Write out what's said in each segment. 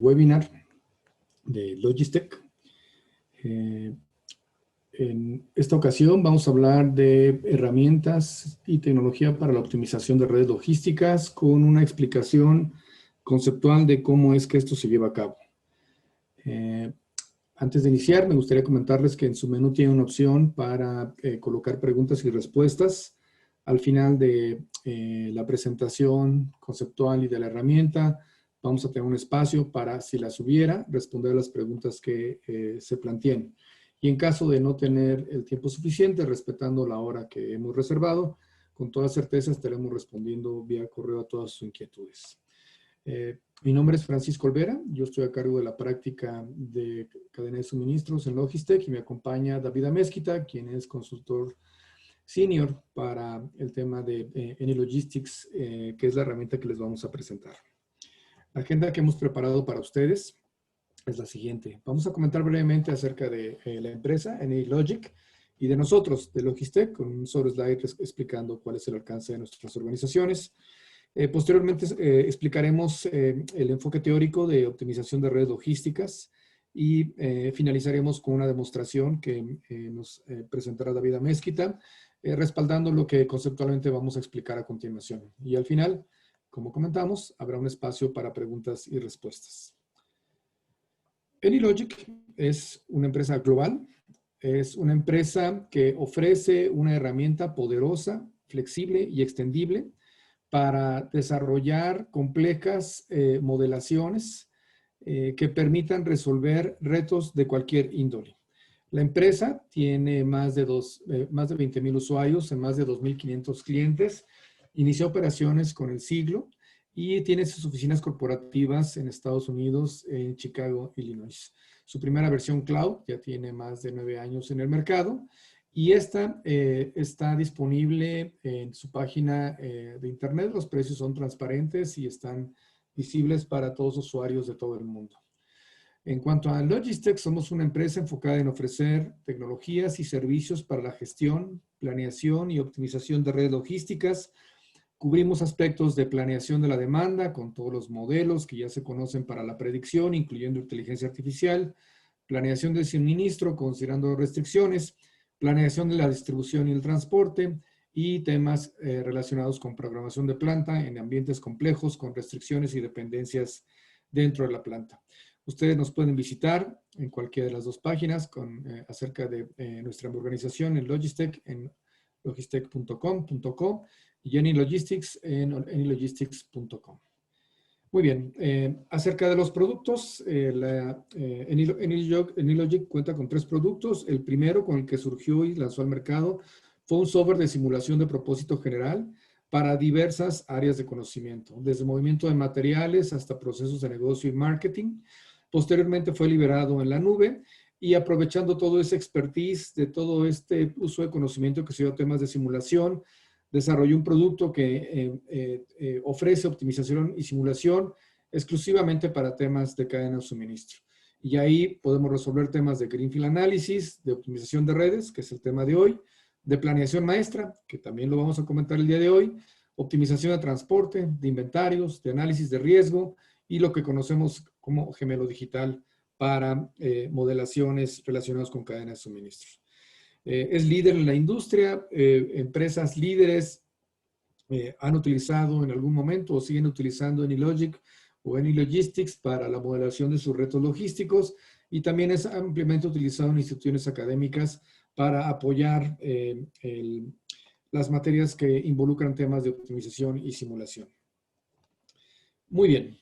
webinar de Logistec. En esta ocasión vamos a hablar de herramientas y tecnología para la optimización de redes logísticas con una explicación conceptual de cómo es que esto se lleva a cabo. Antes de iniciar, me gustaría comentarles que en su menú tiene una opción para colocar preguntas y respuestas. Al final de la presentación conceptual y de la herramienta, vamos a tener un espacio para, si las hubiera, responder a las preguntas que se planteen. Y en caso de no tener el tiempo suficiente, respetando la hora que hemos reservado, con toda certeza estaremos respondiendo vía correo a todas sus inquietudes. Mi nombre es Francisco Olvera, yo estoy a cargo de la práctica de cadena de suministros en Logistec y me acompaña David Amezquita, quien es consultor senior para el tema de Eni Logistics, que es la herramienta que les vamos a presentar. La agenda que hemos preparado para ustedes es la siguiente. Vamos a comentar brevemente acerca de la empresa Eni Logic y de nosotros, de Logistec, con un solo slide explicando cuál es el alcance de nuestras organizaciones. Posteriormente explicaremos el enfoque teórico de optimización de redes logísticas y finalizaremos con una demostración que nos presentará David Amezquita, respaldando lo que conceptualmente vamos a explicar a continuación. Y al final, como comentamos, habrá un espacio para preguntas y respuestas. Eni Logic es una empresa global, es una empresa que ofrece una herramienta poderosa, flexible y extendible para desarrollar complejas modelaciones que permitan resolver retos de cualquier índole. La empresa tiene más de 20,000 usuarios en más de 2,500 clientes. Inició operaciones con el siglo y tiene sus oficinas corporativas en Estados Unidos, en Chicago, Illinois. Su primera versión cloud ya tiene más de 9 años en el mercado y esta está disponible en su página de internet. Los precios son transparentes y están visibles para todos los usuarios de todo el mundo. En cuanto a Logistec, somos una empresa enfocada en ofrecer tecnologías y servicios para la gestión, planeación y optimización de redes logísticas. Cubrimos aspectos de planeación de la demanda con todos los modelos que ya se conocen para la predicción, incluyendo inteligencia artificial, planeación del suministro considerando restricciones, planeación de la distribución y el transporte y temas relacionados con programación de planta en ambientes complejos con restricciones y dependencias dentro de la planta. Ustedes nos pueden visitar en cualquiera de las dos páginas acerca de nuestra organización en Logistec, en logistec.com.co y Eni Logistics en enilogistics.com. Muy bien, acerca de los productos, Eni Logic cuenta con 3 productos. El primero, con el que surgió y lanzó al mercado, fue un software de simulación de propósito general para diversas áreas de conocimiento, desde movimiento de materiales hasta procesos de negocio y marketing. Posteriormente fue liberado en la nube y aprovechando todo ese expertise de todo este uso de conocimiento que se dio a temas de simulación, desarrolló un producto que ofrece optimización y simulación exclusivamente para temas de cadena de suministro. Y ahí podemos resolver temas de Greenfield Analysis, de optimización de redes, que es el tema de hoy, de planeación maestra, que también lo vamos a comentar el día de hoy, optimización de transporte, de inventarios, de análisis de riesgo y lo que conocemos como gemelo digital para modelaciones relacionadas con cadenas de suministro. Es líder en la industria, empresas líderes han utilizado en algún momento o siguen utilizando Eni Logic o Eni Logistics para la modelación de sus retos logísticos y también es ampliamente utilizado en instituciones académicas para apoyar las materias que involucran temas de optimización y simulación. Muy bien,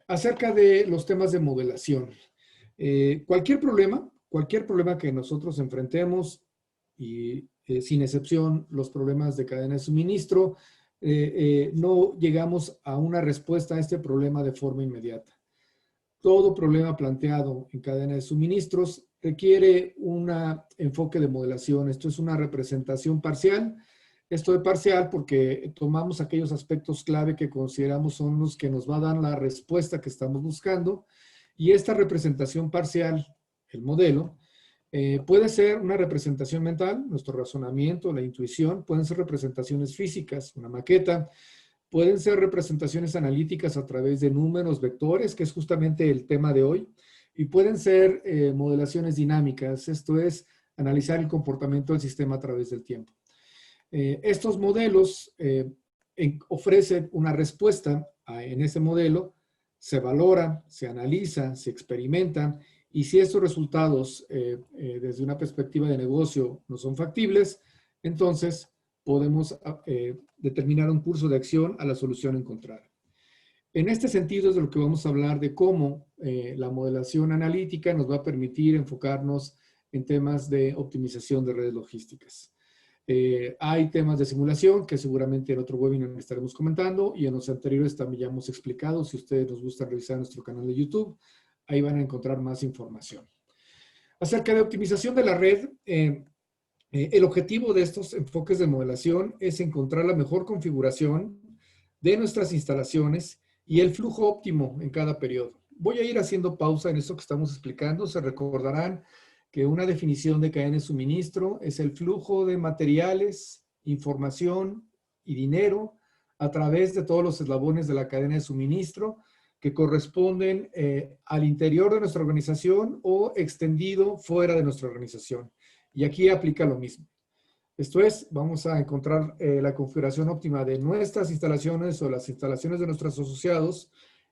acerca de los temas de modelación. Cualquier problema que nosotros enfrentemos, y sin excepción los problemas de cadena de suministro, no llegamos a una respuesta a este problema de forma inmediata. Todo problema planteado en cadena de suministros requiere un enfoque de modelación. Esto es una representación parcial. Esto de parcial porque tomamos aquellos aspectos clave que consideramos son los que nos va a dar la respuesta que estamos buscando. Y esta representación parcial, el modelo, puede ser una representación mental, nuestro razonamiento, la intuición, pueden ser representaciones físicas, una maqueta, Pueden ser representaciones analíticas a través de números, vectores, que es justamente el tema de hoy. Y pueden ser modelaciones dinámicas, esto es, analizar el comportamiento del sistema a través del tiempo. Estos modelos ofrecen una respuesta en ese modelo, se valora, se analiza, se experimenta, y si estos resultados desde una perspectiva de negocio no son factibles, entonces podemos determinar un curso de acción a la solución encontrada. En este sentido es de lo que vamos a hablar de cómo la modelación analítica nos va a permitir enfocarnos en temas de optimización de redes logísticas. Hay temas de simulación que seguramente en otro webinar estaremos comentando y en los anteriores también ya hemos explicado. Si ustedes nos gusta revisar nuestro canal de YouTube, ahí van a encontrar más información. Acerca de optimización de la red, el objetivo de estos enfoques de modelación es encontrar la mejor configuración de nuestras instalaciones y el flujo óptimo en cada periodo. Voy a ir haciendo pausa en esto que estamos explicando. Se recordarán que una definición de cadena de suministro es el flujo de materiales, información y dinero a través de todos los eslabones de la cadena de suministro que corresponden al interior de nuestra organización o extendido fuera de nuestra organización. Y aquí aplica lo mismo. Esto es, vamos a encontrar la configuración óptima de nuestras instalaciones o las instalaciones de nuestros asociados,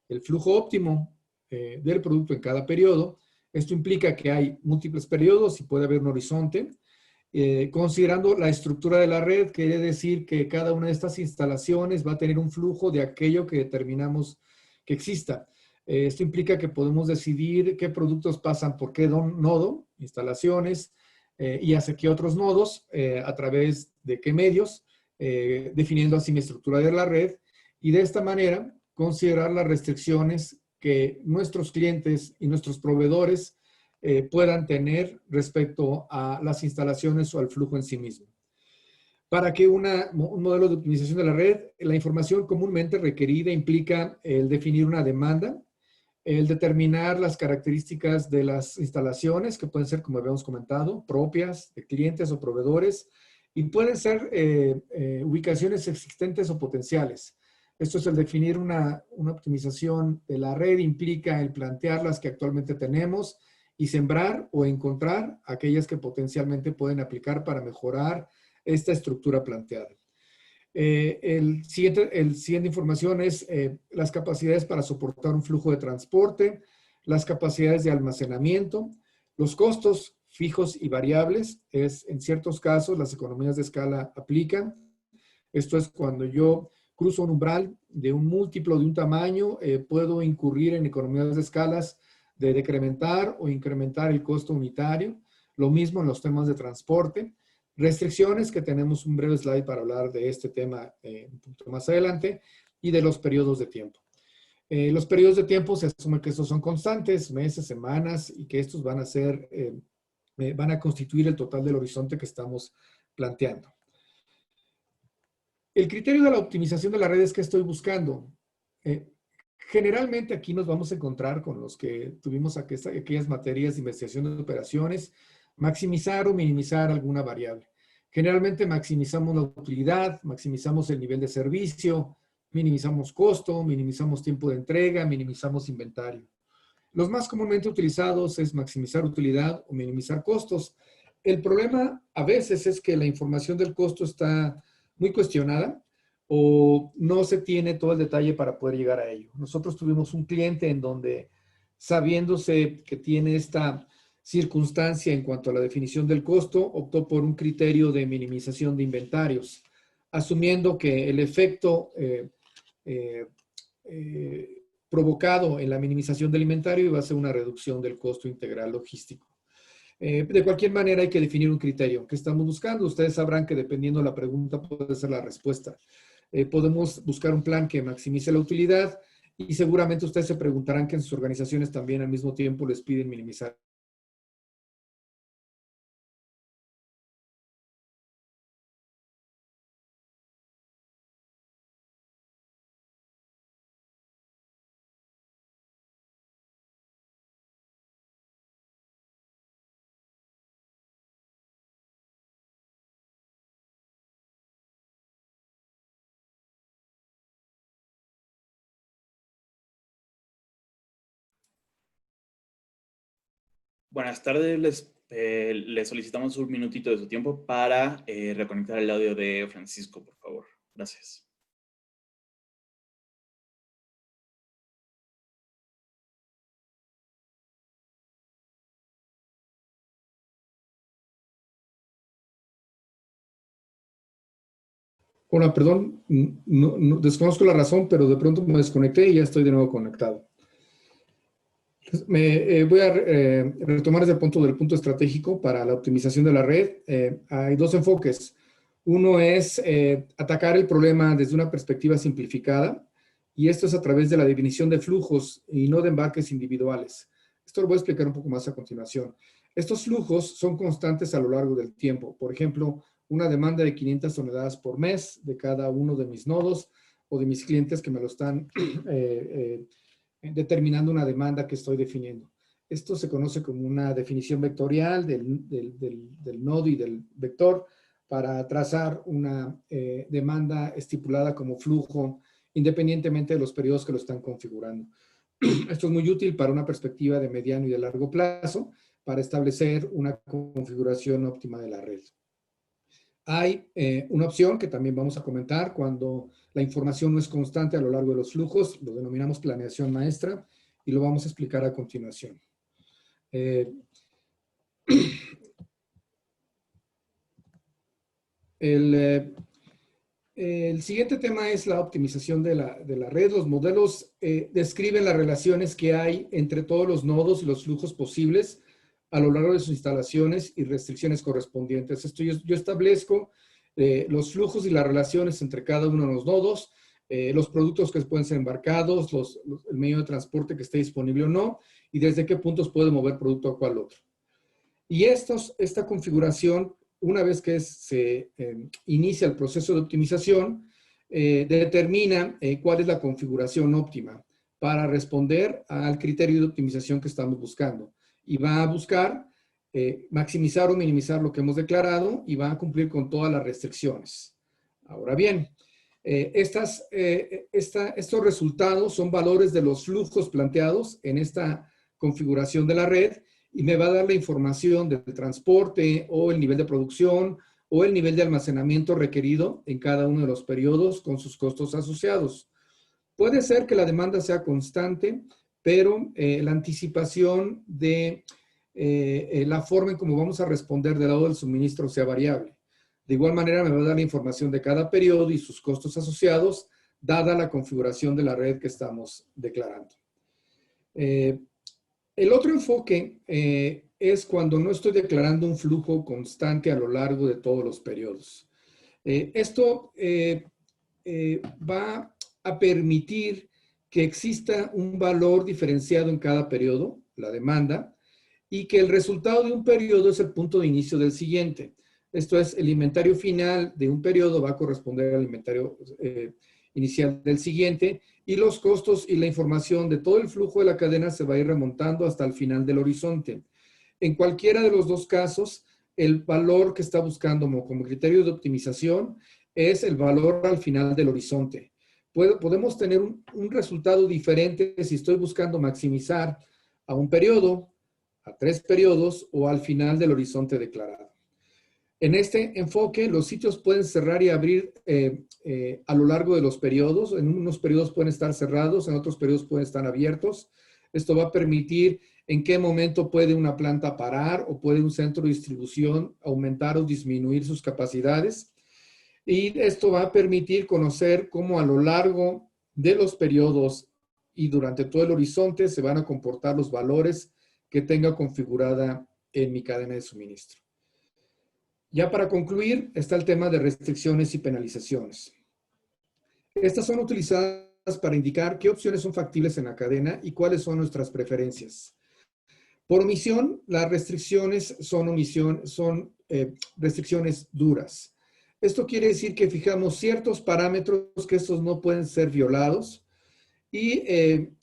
el flujo óptimo del producto en cada periodo. Esto implica que hay múltiples periodos y puede haber un horizonte. Considerando la estructura de la red, quiere decir que cada una de estas instalaciones va a tener un flujo de aquello que determinamos que exista. Esto implica que podemos decidir qué productos pasan por qué nodo, instalaciones, y hacia qué otros nodos, a través de qué medios, definiendo así mi estructura de la red, y de esta manera considerar las restricciones que nuestros clientes y nuestros proveedores puedan tener respecto a las instalaciones o al flujo en sí mismo. Para que un modelo de optimización de la red, la información comúnmente requerida implica el definir una demanda, el determinar las características de las instalaciones, que pueden ser, como habíamos comentado, propias de clientes o proveedores, y pueden ser ubicaciones existentes o potenciales. Esto es el definir una optimización de la red, implica el plantear las que actualmente tenemos y sembrar o encontrar aquellas que potencialmente pueden aplicar para mejorar esta estructura planteada. El siguiente información es las capacidades para soportar un flujo de transporte, las capacidades de almacenamiento, los costos fijos y variables. En ciertos casos las economías de escala aplican. Esto es cuando yo cruzo un umbral de un múltiplo de un tamaño, puedo incurrir en economías de escalas de decrementar o incrementar el costo unitario. Lo mismo en los temas de transporte. Restricciones, que tenemos un breve slide para hablar de este tema un poquito más adelante, y de los periodos de tiempo. Los periodos de tiempo se asume que estos son constantes, meses, semanas, y que estos van a constituir el total del horizonte que estamos planteando. El criterio de la optimización de las redes que estoy buscando. Generalmente aquí nos vamos a encontrar con los que tuvimos aquellas materias de investigación de operaciones, maximizar o minimizar alguna variable. Generalmente maximizamos la utilidad, maximizamos el nivel de servicio, minimizamos costo, minimizamos tiempo de entrega, minimizamos inventario. Los más comúnmente utilizados es maximizar utilidad o minimizar costos. El problema a veces es que la información del costo está muy cuestionada o no se tiene todo el detalle para poder llegar a ello. Nosotros tuvimos un cliente en donde, sabiéndose que tiene esta circunstancia en cuanto a la definición del costo, optó por un criterio de minimización de inventarios, asumiendo que el efecto provocado en la minimización del inventario iba a ser una reducción del costo integral logístico. De cualquier manera hay que definir un criterio. ¿Qué estamos buscando? Ustedes sabrán que dependiendo de la pregunta puede ser la respuesta. Podemos buscar un plan que maximice la utilidad y seguramente ustedes se preguntarán que en sus organizaciones también al mismo tiempo les piden minimizar Buenas tardes, les solicitamos un minutito de su tiempo para reconectar el audio de Francisco, por favor. Gracias. Hola, perdón, desconozco la razón, pero de pronto me desconecté y ya estoy de nuevo conectado. Voy a retomar desde el punto estratégico para la optimización de la red. Hay dos enfoques. Uno es atacar el problema desde una perspectiva simplificada, y esto es a través de la definición de flujos y no de embarques individuales. Esto lo voy a explicar un poco más a continuación. Estos flujos son constantes a lo largo del tiempo. Por ejemplo, una demanda de 500 toneladas por mes de cada uno de mis nodos o de mis clientes que me lo están determinando una demanda que estoy definiendo. Esto se conoce como una definición vectorial del nodo y del vector para trazar una demanda estipulada como flujo independientemente de los periodos que lo están configurando. Esto es muy útil para una perspectiva de mediano y de largo plazo para establecer una configuración óptima de la red. Hay una opción que también vamos a comentar cuando la información no es constante a lo largo de los flujos, lo denominamos planeación maestra y lo vamos a explicar a continuación. El siguiente tema es la optimización de la red. Los modelos describen las relaciones que hay entre todos los nodos y los flujos posibles a lo largo de sus instalaciones y restricciones correspondientes. Esto yo establezco los flujos y las relaciones entre cada uno de los nodos, los productos que pueden ser embarcados, el medio de transporte que esté disponible o no, y desde qué puntos puede mover producto a cuál otro. Y esta configuración, una vez que se inicia el proceso de optimización, determina cuál es la configuración óptima para responder al criterio de optimización que estamos buscando. Y va a buscar maximizar o minimizar lo que hemos declarado y va a cumplir con todas las restricciones. Ahora bien, estos resultados son valores de los flujos planteados en esta configuración de la red y me va a dar la información del transporte o el nivel de producción o el nivel de almacenamiento requerido en cada uno de los periodos con sus costos asociados. Puede ser que la demanda sea constante, pero la anticipación de la forma en cómo vamos a responder del lado del suministro sea variable. De igual manera me va a dar la información de cada periodo y sus costos asociados, dada la configuración de la red que estamos declarando. El otro enfoque es cuando no estoy declarando un flujo constante a lo largo de todos los periodos. Esto va a permitir que exista un valor diferenciado en cada periodo, la demanda, y que el resultado de un periodo es el punto de inicio del siguiente. Esto es, el inventario final de un periodo va a corresponder al inventario inicial del siguiente, y los costos y la información de todo el flujo de la cadena se va a ir remontando hasta el final del horizonte. En cualquiera de los dos casos, el valor que está buscando como criterio de optimización es el valor al final del horizonte. Podemos tener un resultado diferente si estoy buscando maximizar a un periodo, a 3 periodos o al final del horizonte declarado. En este enfoque, los sitios pueden cerrar y abrir a lo largo de los periodos. En unos periodos pueden estar cerrados, en otros periodos pueden estar abiertos. Esto va a permitir en qué momento puede una planta parar o puede un centro de distribución aumentar o disminuir sus capacidades. Y esto va a permitir conocer cómo a lo largo de los periodos y durante todo el horizonte se van a comportar los valores que tenga configurada en mi cadena de suministro. Ya para concluir, está el tema de restricciones y penalizaciones. Estas son utilizadas para indicar qué opciones son factibles en la cadena y cuáles son nuestras preferencias. Por omisión, las restricciones son restricciones duras. Esto quiere decir que fijamos ciertos parámetros que estos no pueden ser violados, y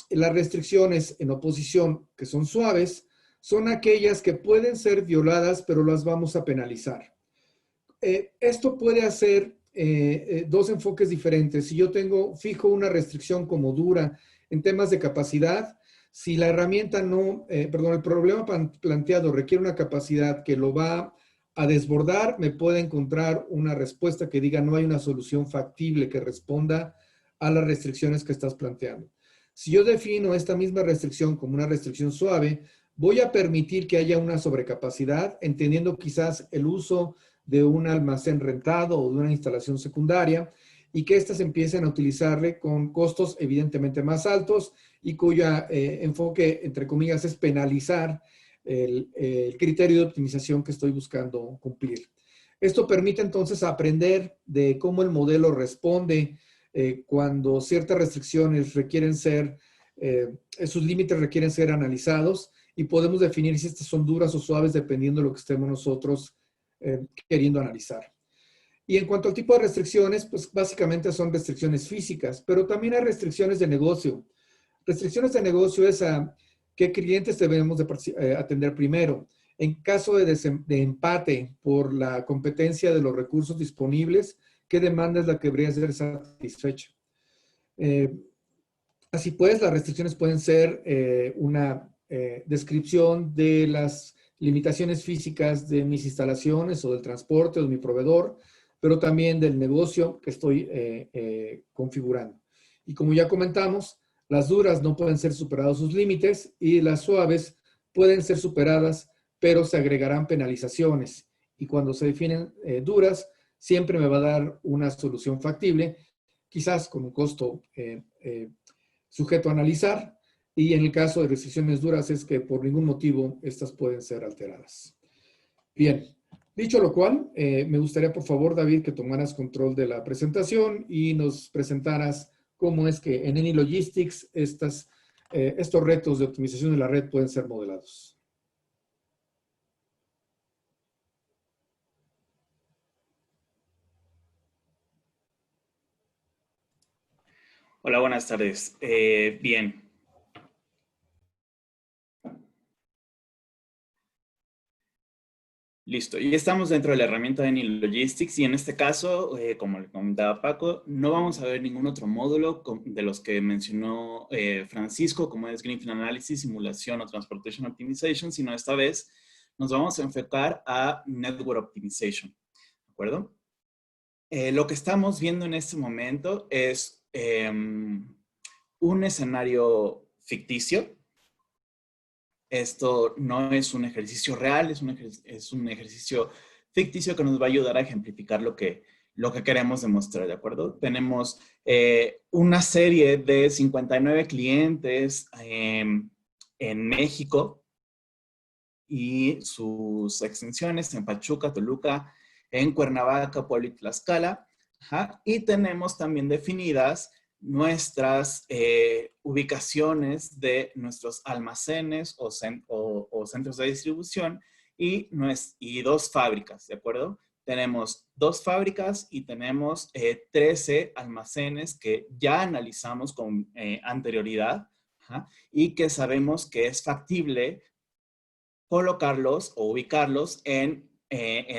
las restricciones en oposición, que son suaves, son aquellas que pueden ser violadas, pero las vamos a penalizar. Esto puede hacer dos enfoques diferentes. Si yo fijo una restricción como dura en temas de capacidad, Si la herramienta no, perdón, el problema planteado requiere una capacidad que lo va a desbordar, me puede encontrar una respuesta que diga no hay una solución factible que responda a las restricciones que estás planteando. Si yo defino esta misma restricción como una restricción suave, voy a permitir que haya una sobrecapacidad, entendiendo quizás el uso de un almacén rentado o de una instalación secundaria, y que éstas empiecen a utilizarle con costos evidentemente más altos y cuya enfoque, entre comillas, es penalizar el criterio de optimización que estoy buscando cumplir. Esto permite entonces aprender de cómo el modelo responde cuando ciertas restricciones requieren ser, sus límites requieren ser analizados, y podemos definir si estas son duras o suaves dependiendo de lo que estemos nosotros queriendo analizar. Y en cuanto al tipo de restricciones, pues básicamente son restricciones físicas, pero también hay restricciones de negocio. Restricciones de negocio es a qué clientes debemos de atender primero. En caso de empate por la competencia de los recursos disponibles, ¿qué demanda es la que debería ser satisfecha? Así pues, las restricciones pueden ser una descripción de las limitaciones físicas de mis instalaciones o del transporte o de mi proveedor, pero también del negocio que estoy configurando. Y como ya comentamos, las duras no pueden ser superados sus límites y las suaves pueden ser superadas, pero se agregarán penalizaciones. Y cuando se definen duras, siempre me va a dar una solución factible, quizás con un costo sujeto a analizar, y en el caso de restricciones duras es que por ningún motivo estas pueden ser alteradas. Bien, dicho lo cual, me gustaría por favor, David, que tomaras control de la presentación y nos presentaras cómo es que en AnyLogistics estos retos de optimización de la red pueden ser modelados. Hola, buenas tardes. Bien. Listo. Y estamos dentro de la herramienta de AnyLogistics y en este caso, como le comentaba Paco, no vamos a ver ningún otro módulo de los que mencionó Francisco, como es Greenfield Analysis, Simulación o Transportation Optimization, sino esta vez nos vamos a enfocar a Network Optimization. ¿De acuerdo? Lo que estamos viendo en este momento es un escenario ficticio. Esto no es un ejercicio real, es un ejercicio ficticio que nos va a ayudar a ejemplificar lo que queremos demostrar, ¿de acuerdo? Tenemos una serie de 59 clientes en México y sus extensiones en Pachuca, Toluca, en Cuernavaca, Puebla y Tlaxcala. Ajá. Y tenemos también definidas nuestras ubicaciones de nuestros almacenes o centros de distribución y 2 fábricas, ¿de acuerdo? Tenemos 2 fábricas y tenemos 13 almacenes que ya analizamos con anterioridad, ajá, y que sabemos que es factible colocarlos o ubicarlos en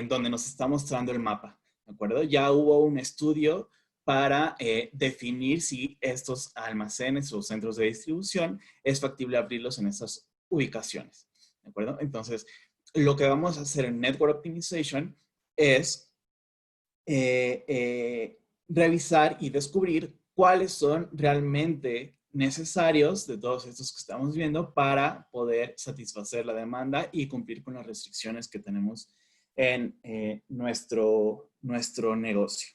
donde nos está mostrando el mapa, ¿de acuerdo? Ya hubo un estudio para definir si estos almacenes o centros de distribución es factible abrirlos en esas ubicaciones, ¿de acuerdo? Entonces, lo que vamos a hacer en Network Optimization es revisar y descubrir cuáles son realmente necesarios de todos estos que estamos viendo para poder satisfacer la demanda y cumplir con las restricciones que tenemos en nuestro negocio.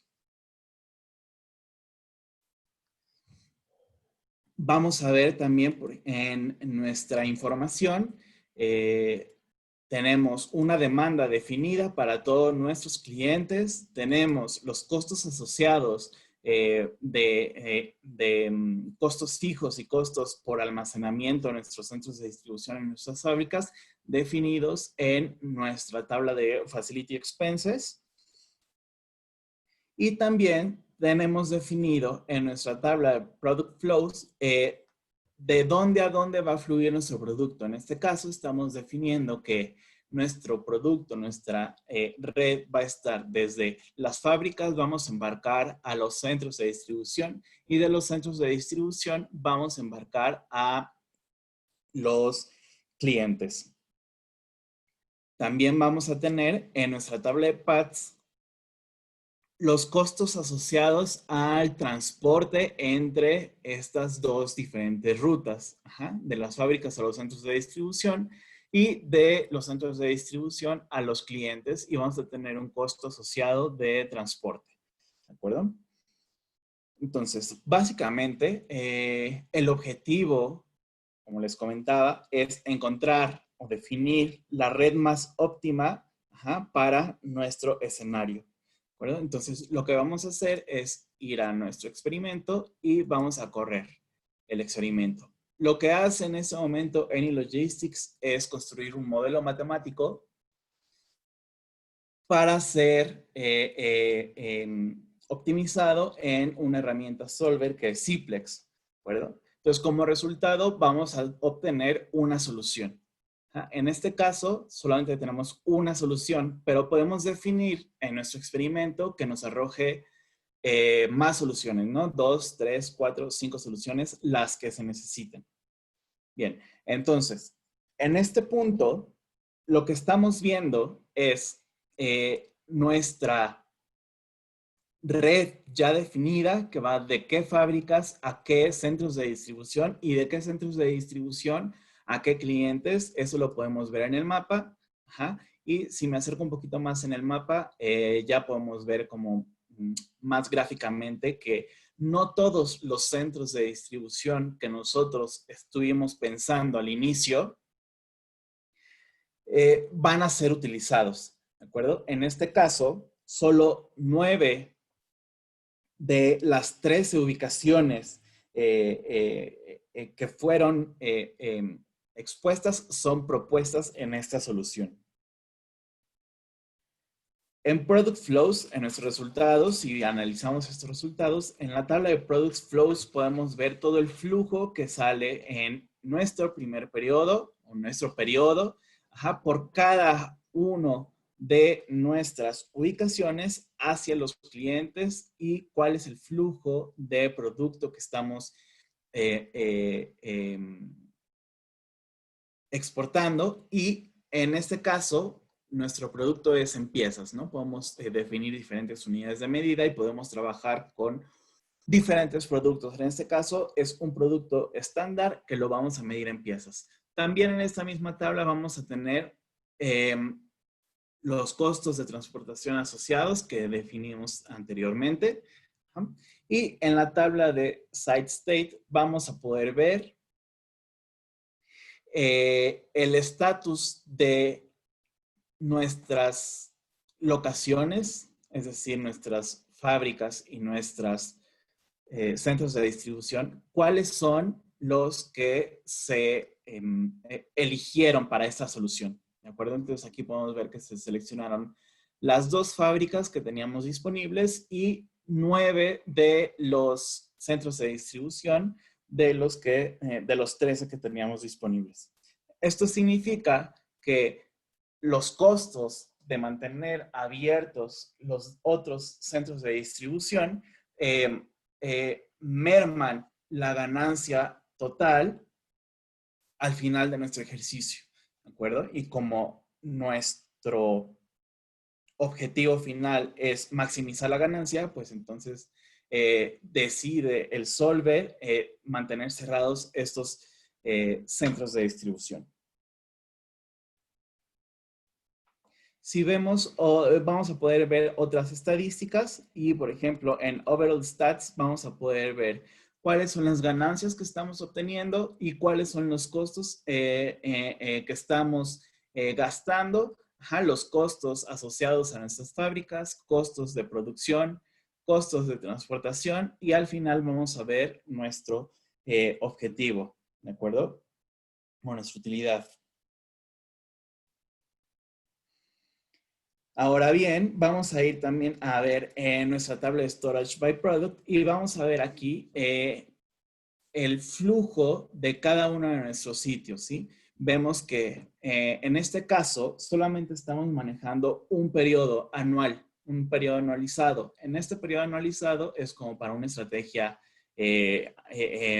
Vamos a ver también en nuestra información, tenemos una demanda definida para todos nuestros clientes, tenemos los costos asociados de costos fijos y costos por almacenamiento en nuestros centros de distribución en nuestras fábricas definidos en nuestra tabla de Facility Expenses. Y también tenemos definido en nuestra tabla de Product Flows de dónde a dónde va a fluir nuestro producto. En este caso estamos definiendo que nuestro producto, nuestra red va a estar desde las fábricas, vamos a embarcar a los centros de distribución y de los centros de distribución vamos a embarcar a los clientes. También vamos a tener en nuestra tabla de paths los costos asociados al transporte entre estas dos diferentes rutas, de las fábricas a los centros de distribución y de los centros de distribución a los clientes, y vamos a tener un costo asociado de transporte, ¿de acuerdo? Entonces, básicamente, el objetivo, como les comentaba, es encontrar o definir la red más óptima para nuestro escenario. ¿De acuerdo? Entonces, lo que vamos a hacer es ir a nuestro experimento y vamos a correr el experimento. Lo que hace en ese momento AnyLogistics es construir un modelo matemático para ser optimizado en una herramienta solver que es Cplex, ¿de acuerdo? Entonces, como resultado, vamos a obtener una solución. En este caso, solamente tenemos una solución, pero podemos definir en nuestro experimento que nos arroje más soluciones, ¿no? 2, 3, 4, 5 soluciones, las que se necesiten. Bien, entonces, en este punto, lo que estamos viendo es nuestra red ya definida que va de qué fábricas a qué centros de distribución y de qué centros de distribución a qué clientes. Eso lo podemos ver en el mapa. Y si me acerco un poquito más en el mapa, ya podemos ver como más gráficamente que no todos los centros de distribución que nosotros estuvimos pensando al inicio van a ser utilizados, ¿de acuerdo? En este caso, solo 9 de las 13 ubicaciones que fueron expuestas son propuestas en esta solución. En Product Flows, en nuestros resultados, si analizamos estos resultados, en la tabla de Product Flows podemos ver todo el flujo que sale en nuestro primer periodo, o nuestro periodo, por cada uno de nuestras ubicaciones hacia los clientes y cuál es el flujo de producto que estamos exportando. Y en este caso, nuestro producto es en piezas, ¿no? Podemos definir diferentes unidades de medida y podemos trabajar con diferentes productos. En este caso es un producto estándar que lo vamos a medir en piezas. También en esta misma tabla vamos a tener los costos de transportación asociados que definimos anteriormente. Y en la tabla de Site State vamos a poder ver el estatus de nuestras locaciones, es decir, nuestras fábricas y nuestros centros de distribución, cuáles son los que se eligieron para esta solución. ¿De acuerdo? Entonces aquí podemos ver que se seleccionaron las 2 fábricas que teníamos disponibles y 9 de los centros de distribución de los 13 que teníamos disponibles. Esto significa que los costos de mantener abiertos los otros centros de distribución merman la ganancia total al final de nuestro ejercicio, ¿de acuerdo? Y como nuestro objetivo final es maximizar la ganancia, pues entonces decide el solver mantener cerrados estos centros de distribución. Si vemos, vamos a poder ver otras estadísticas y, por ejemplo, en Overall Stats vamos a poder ver cuáles son las ganancias que estamos obteniendo y cuáles son los costos que estamos gastando, los costos asociados a nuestras fábricas, costos de producción, costos de transportación y al final vamos a ver nuestro objetivo, ¿de acuerdo? Bueno, nuestra utilidad. Ahora bien, vamos a ir también a ver nuestra tabla de Storage by Product y vamos a ver aquí el flujo de cada uno de nuestros sitios, ¿sí? Vemos que en este caso solamente estamos manejando un periodo anual, un periodo anualizado. En este periodo anualizado es como para una estrategia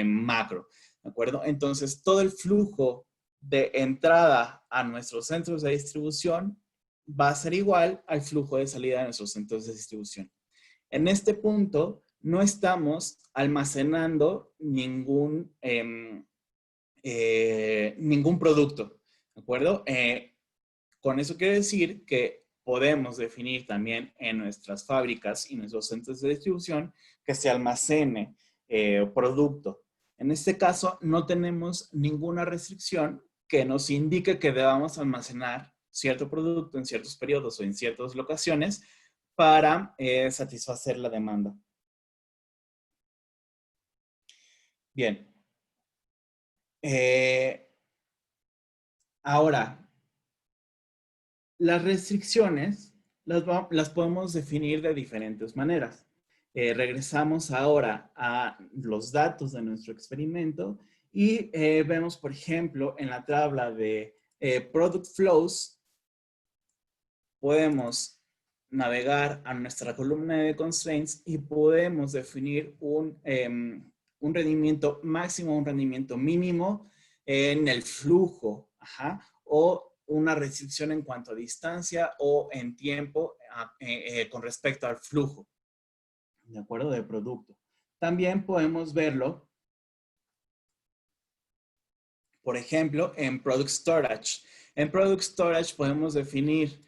macro, ¿de acuerdo? Entonces, todo el flujo de entrada a nuestros centros de distribución va a ser igual al flujo de salida de nuestros centros de distribución. En este punto, no estamos almacenando ningún producto, ¿de acuerdo? Con eso quiere decir que podemos definir también en nuestras fábricas y nuestros centros de distribución que se almacene producto. En este caso, no tenemos ninguna restricción que nos indique que debamos almacenar cierto producto en ciertos periodos o en ciertas locaciones para satisfacer la demanda. Bien. Ahora, las restricciones las podemos definir de diferentes maneras. Regresamos ahora a los datos de nuestro experimento y vemos, por ejemplo, en la tabla de Product Flows, podemos navegar a nuestra columna de constraints y podemos definir un rendimiento máximo, un rendimiento mínimo en el flujo, o una restricción en cuanto a distancia o en tiempo con respecto al flujo, ¿de acuerdo? De producto. También podemos verlo, por ejemplo, en Product Storage. En Product Storage podemos definir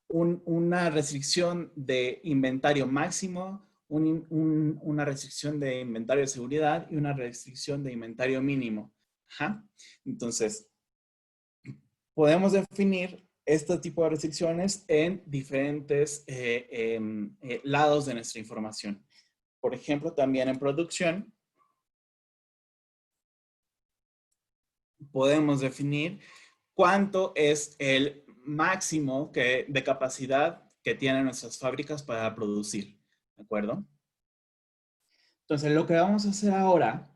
una restricción de inventario máximo, una restricción de inventario de seguridad y una restricción de inventario mínimo. Entonces, podemos definir este tipo de restricciones en diferentes lados de nuestra información. Por ejemplo, también en producción, podemos definir cuánto es el máximo de capacidad que tienen nuestras fábricas para producir, ¿de acuerdo? Entonces, lo que vamos a hacer ahora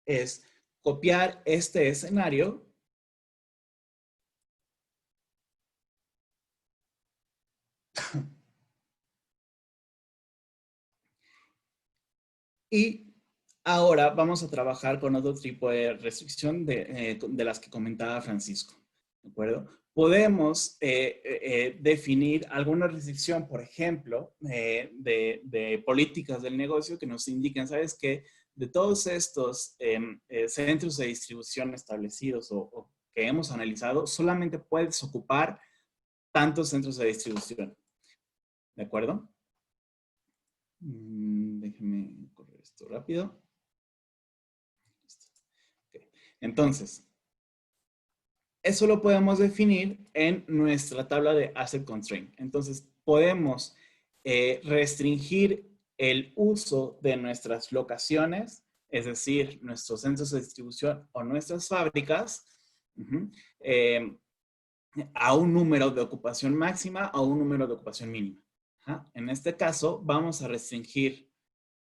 es copiar este escenario y ahora vamos a trabajar con otro tipo de restricción de las que comentaba Francisco, ¿de acuerdo? Podemos definir alguna restricción, por ejemplo, de políticas del negocio que nos indiquen, ¿sabes qué? De todos estos centros de distribución establecidos o que hemos analizado, solamente puedes ocupar tantos centros de distribución, ¿de acuerdo? Déjenme correr esto rápido. Okay. Entonces, eso lo podemos definir en nuestra tabla de Asset Constraint. Entonces, podemos restringir el uso de nuestras locaciones, es decir, nuestros centros de distribución o nuestras fábricas, a un número de ocupación máxima o un número de ocupación mínima. En este caso, vamos a restringir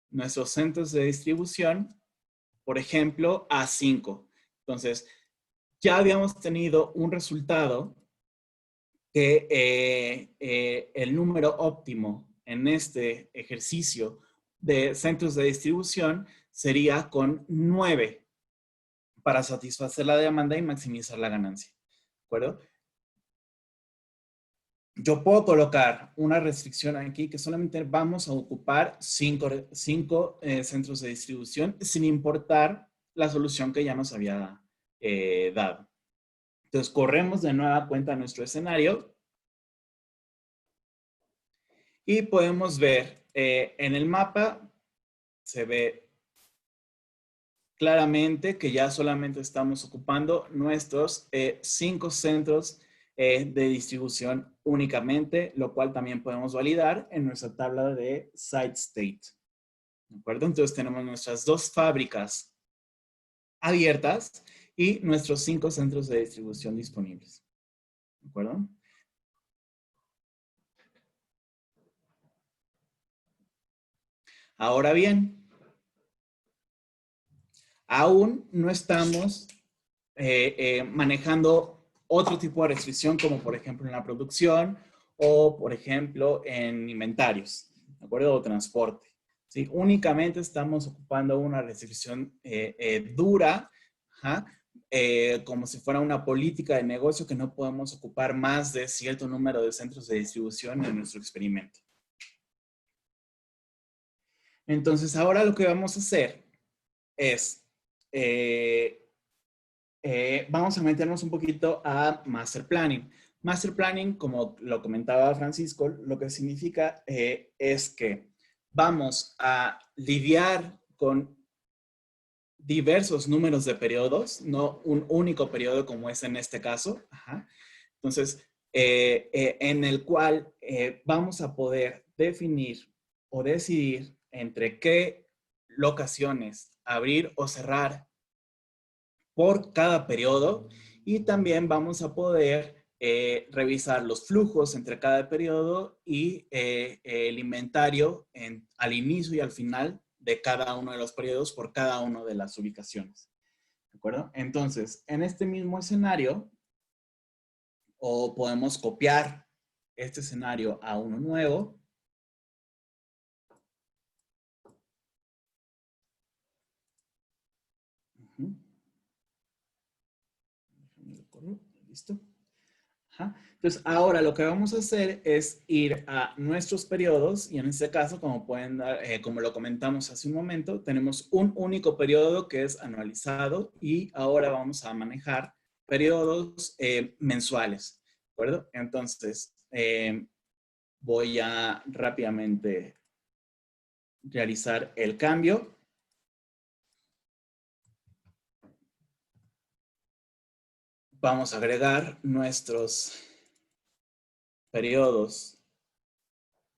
nuestros centros de distribución, por ejemplo, a 5. Entonces, ya habíamos tenido un resultado que el número óptimo en este ejercicio de centros de distribución sería con 9 para satisfacer la demanda y maximizar la ganancia. ¿De acuerdo? Yo puedo colocar una restricción aquí que solamente vamos a ocupar 5 centros de distribución sin importar la solución que ya nos había dado. Entonces, corremos de nueva cuenta nuestro escenario y podemos ver en el mapa, se ve claramente que ya solamente estamos ocupando nuestros 5 centros de distribución únicamente, lo cual también podemos validar en nuestra tabla de site state. ¿De acuerdo? Entonces tenemos nuestras 2 fábricas abiertas y nuestros 5 centros de distribución disponibles. ¿De acuerdo? Ahora bien, aún no estamos manejando otro tipo de restricción, como por ejemplo en la producción o por ejemplo en inventarios, ¿de acuerdo? O transporte. ¿Sí? Únicamente estamos ocupando una restricción dura Ajá. Como si fuera una política de negocio que no podemos ocupar más de cierto número de centros de distribución en nuestro experimento. Entonces, ahora lo que vamos a hacer es, vamos a meternos un poquito a Master Planning. Master Planning, como lo comentaba Francisco, lo que significa es que vamos a lidiar con diversos números de periodos, no un único periodo como es en este caso. Ajá. Entonces, en el cual vamos a poder definir o decidir entre qué locaciones abrir o cerrar por cada periodo, y también vamos a poder revisar los flujos entre cada periodo y el inventario al inicio y al final de cada uno de los periodos por cada una de las ubicaciones. ¿De acuerdo? Entonces, en este mismo escenario, o podemos copiar este escenario a uno nuevo. Listo. Ajá. Entonces, ahora lo que vamos a hacer es ir a nuestros periodos, y en este caso, como pueden dar, como lo comentamos hace un momento, tenemos un único periodo que es anualizado, y ahora vamos a manejar periodos mensuales. ¿De acuerdo? Entonces, voy a rápidamente realizar el cambio. Vamos a agregar nuestros periodos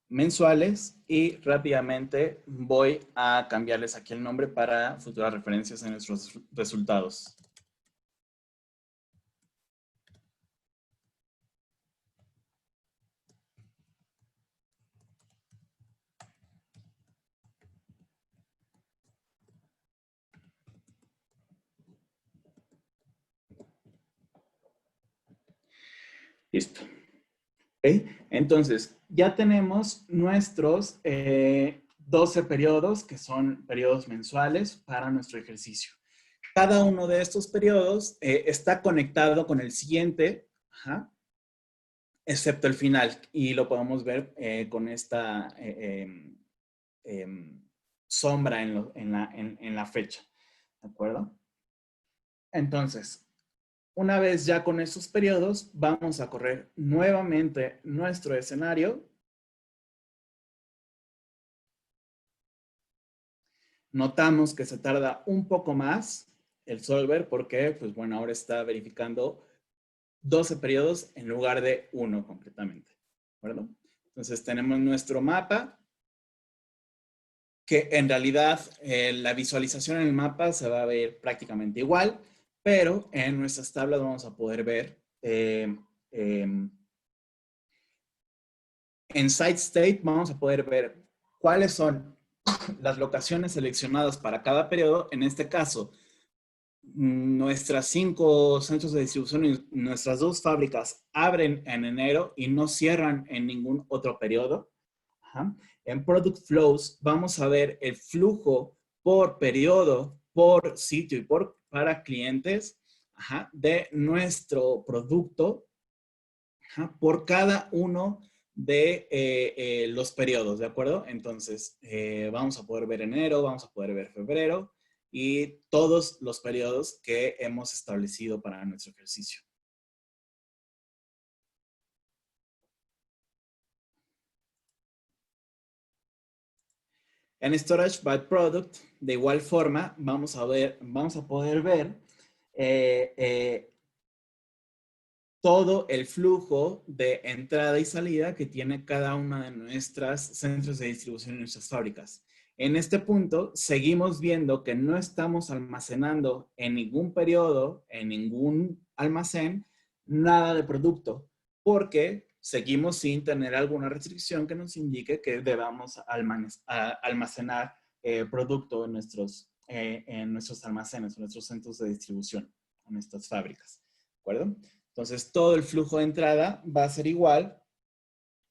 mensuales y rápidamente voy a cambiarles aquí el nombre para futuras referencias en nuestros resultados. Listo. ¿Okay? Entonces, ya tenemos nuestros 12 periodos, que son periodos mensuales para nuestro ejercicio. Cada uno de estos periodos está conectado con el siguiente, ajá, excepto el final, y lo podemos ver con esta sombra en la fecha. ¿De acuerdo? Entonces, una vez ya con estos periodos, vamos a correr nuevamente nuestro escenario. Notamos que se tarda un poco más el solver porque, pues bueno, ahora está verificando 12 periodos en lugar de 1 completamente. ¿De acuerdo? Entonces tenemos nuestro mapa, que en realidad la visualización en el mapa se va a ver prácticamente igual, pero en nuestras tablas vamos a poder ver en Site State vamos a poder ver cuáles son las locaciones seleccionadas para cada periodo. En este caso, nuestras 5 centros de distribución y nuestras 2 fábricas abren en enero y no cierran en ningún otro periodo. Ajá. En Product Flows vamos a ver el flujo por periodo, por sitio y para clientes, ajá, de nuestro producto, ajá, por cada uno de los periodos, ¿de acuerdo? Entonces, vamos a poder ver enero, vamos a poder ver febrero y todos los periodos que hemos establecido para nuestro ejercicio. En Storage by Product, de igual forma, vamos a poder ver todo el flujo de entrada y salida que tiene cada una de nuestras centros de distribución en nuestras fábricas. En este punto, seguimos viendo que no estamos almacenando en ningún periodo, en ningún almacén, nada de producto, porque seguimos sin tener alguna restricción que nos indique que debamos almacenar producto en nuestros almacenes, en nuestros centros de distribución, en nuestras fábricas. ¿De acuerdo? Entonces, todo el flujo de entrada va a ser igual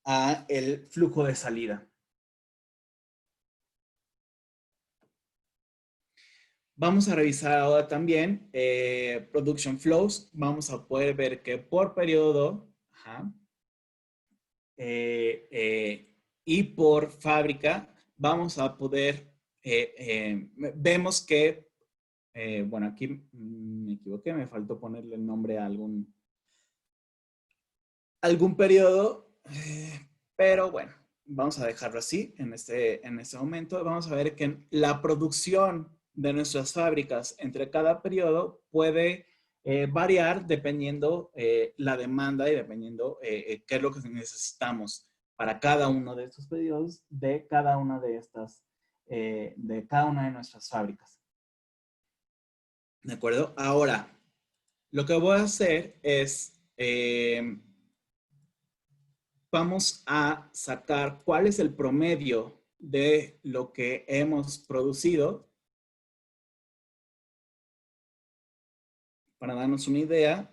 a el flujo de salida. Vamos a revisar ahora también Production Flows. Vamos a poder ver que por periodo y por fábrica vamos a poder, vemos que, bueno, aquí me equivoqué, me faltó ponerle el nombre a algún periodo, pero bueno, vamos a dejarlo así en este momento. Vamos a ver que la producción de nuestras fábricas entre cada periodo puede variar dependiendo la demanda y dependiendo qué es lo que necesitamos para cada uno de estos periodos de cada una de estas, de cada una de nuestras fábricas. ¿De acuerdo? Ahora, lo que voy a hacer es vamos a sacar cuál es el promedio de lo que hemos producido para darnos una idea,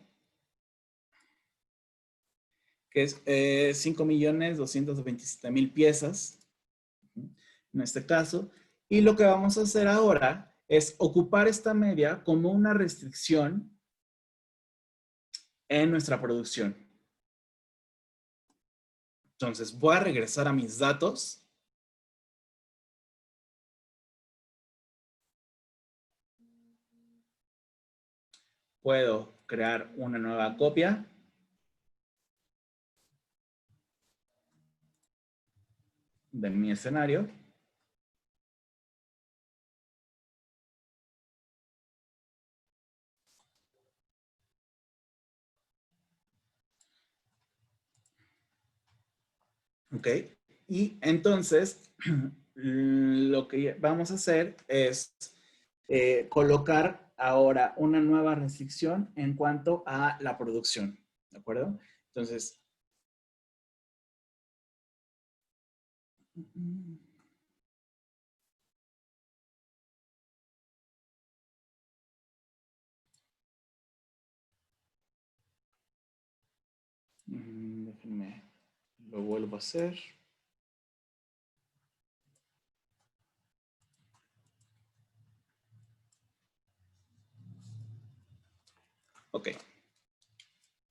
que es 5.227.000 piezas, en este caso. Y lo que vamos a hacer ahora es ocupar esta media como una restricción en nuestra producción. Entonces, voy a regresar a mis datos. Puedo crear una nueva copia. De mi escenario. Ok. Y entonces, lo que vamos a hacer es colocar ahora una nueva restricción en cuanto a la producción. ¿De acuerdo? Entonces, déjenme, lo vuelvo a hacer. Ok.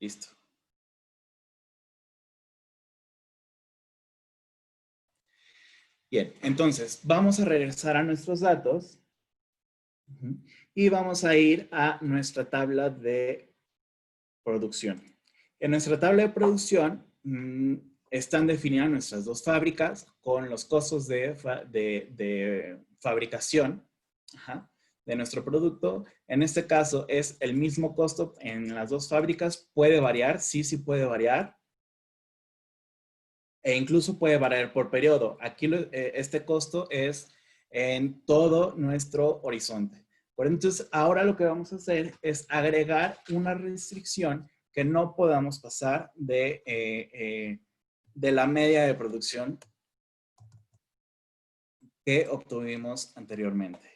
Listo. Bien, entonces vamos a regresar a nuestros datos y vamos a ir a nuestra tabla de producción. En nuestra tabla de producción están definidas nuestras dos fábricas con los costos de fabricación de nuestro producto. En este caso es el mismo costo en las dos fábricas. ¿Puede variar? Sí, sí puede variar. E incluso puede variar por periodo. Aquí este costo es en todo nuestro horizonte. Por entonces, ahora lo que vamos a hacer es agregar una restricción que no podamos pasar de la media de producción que obtuvimos anteriormente.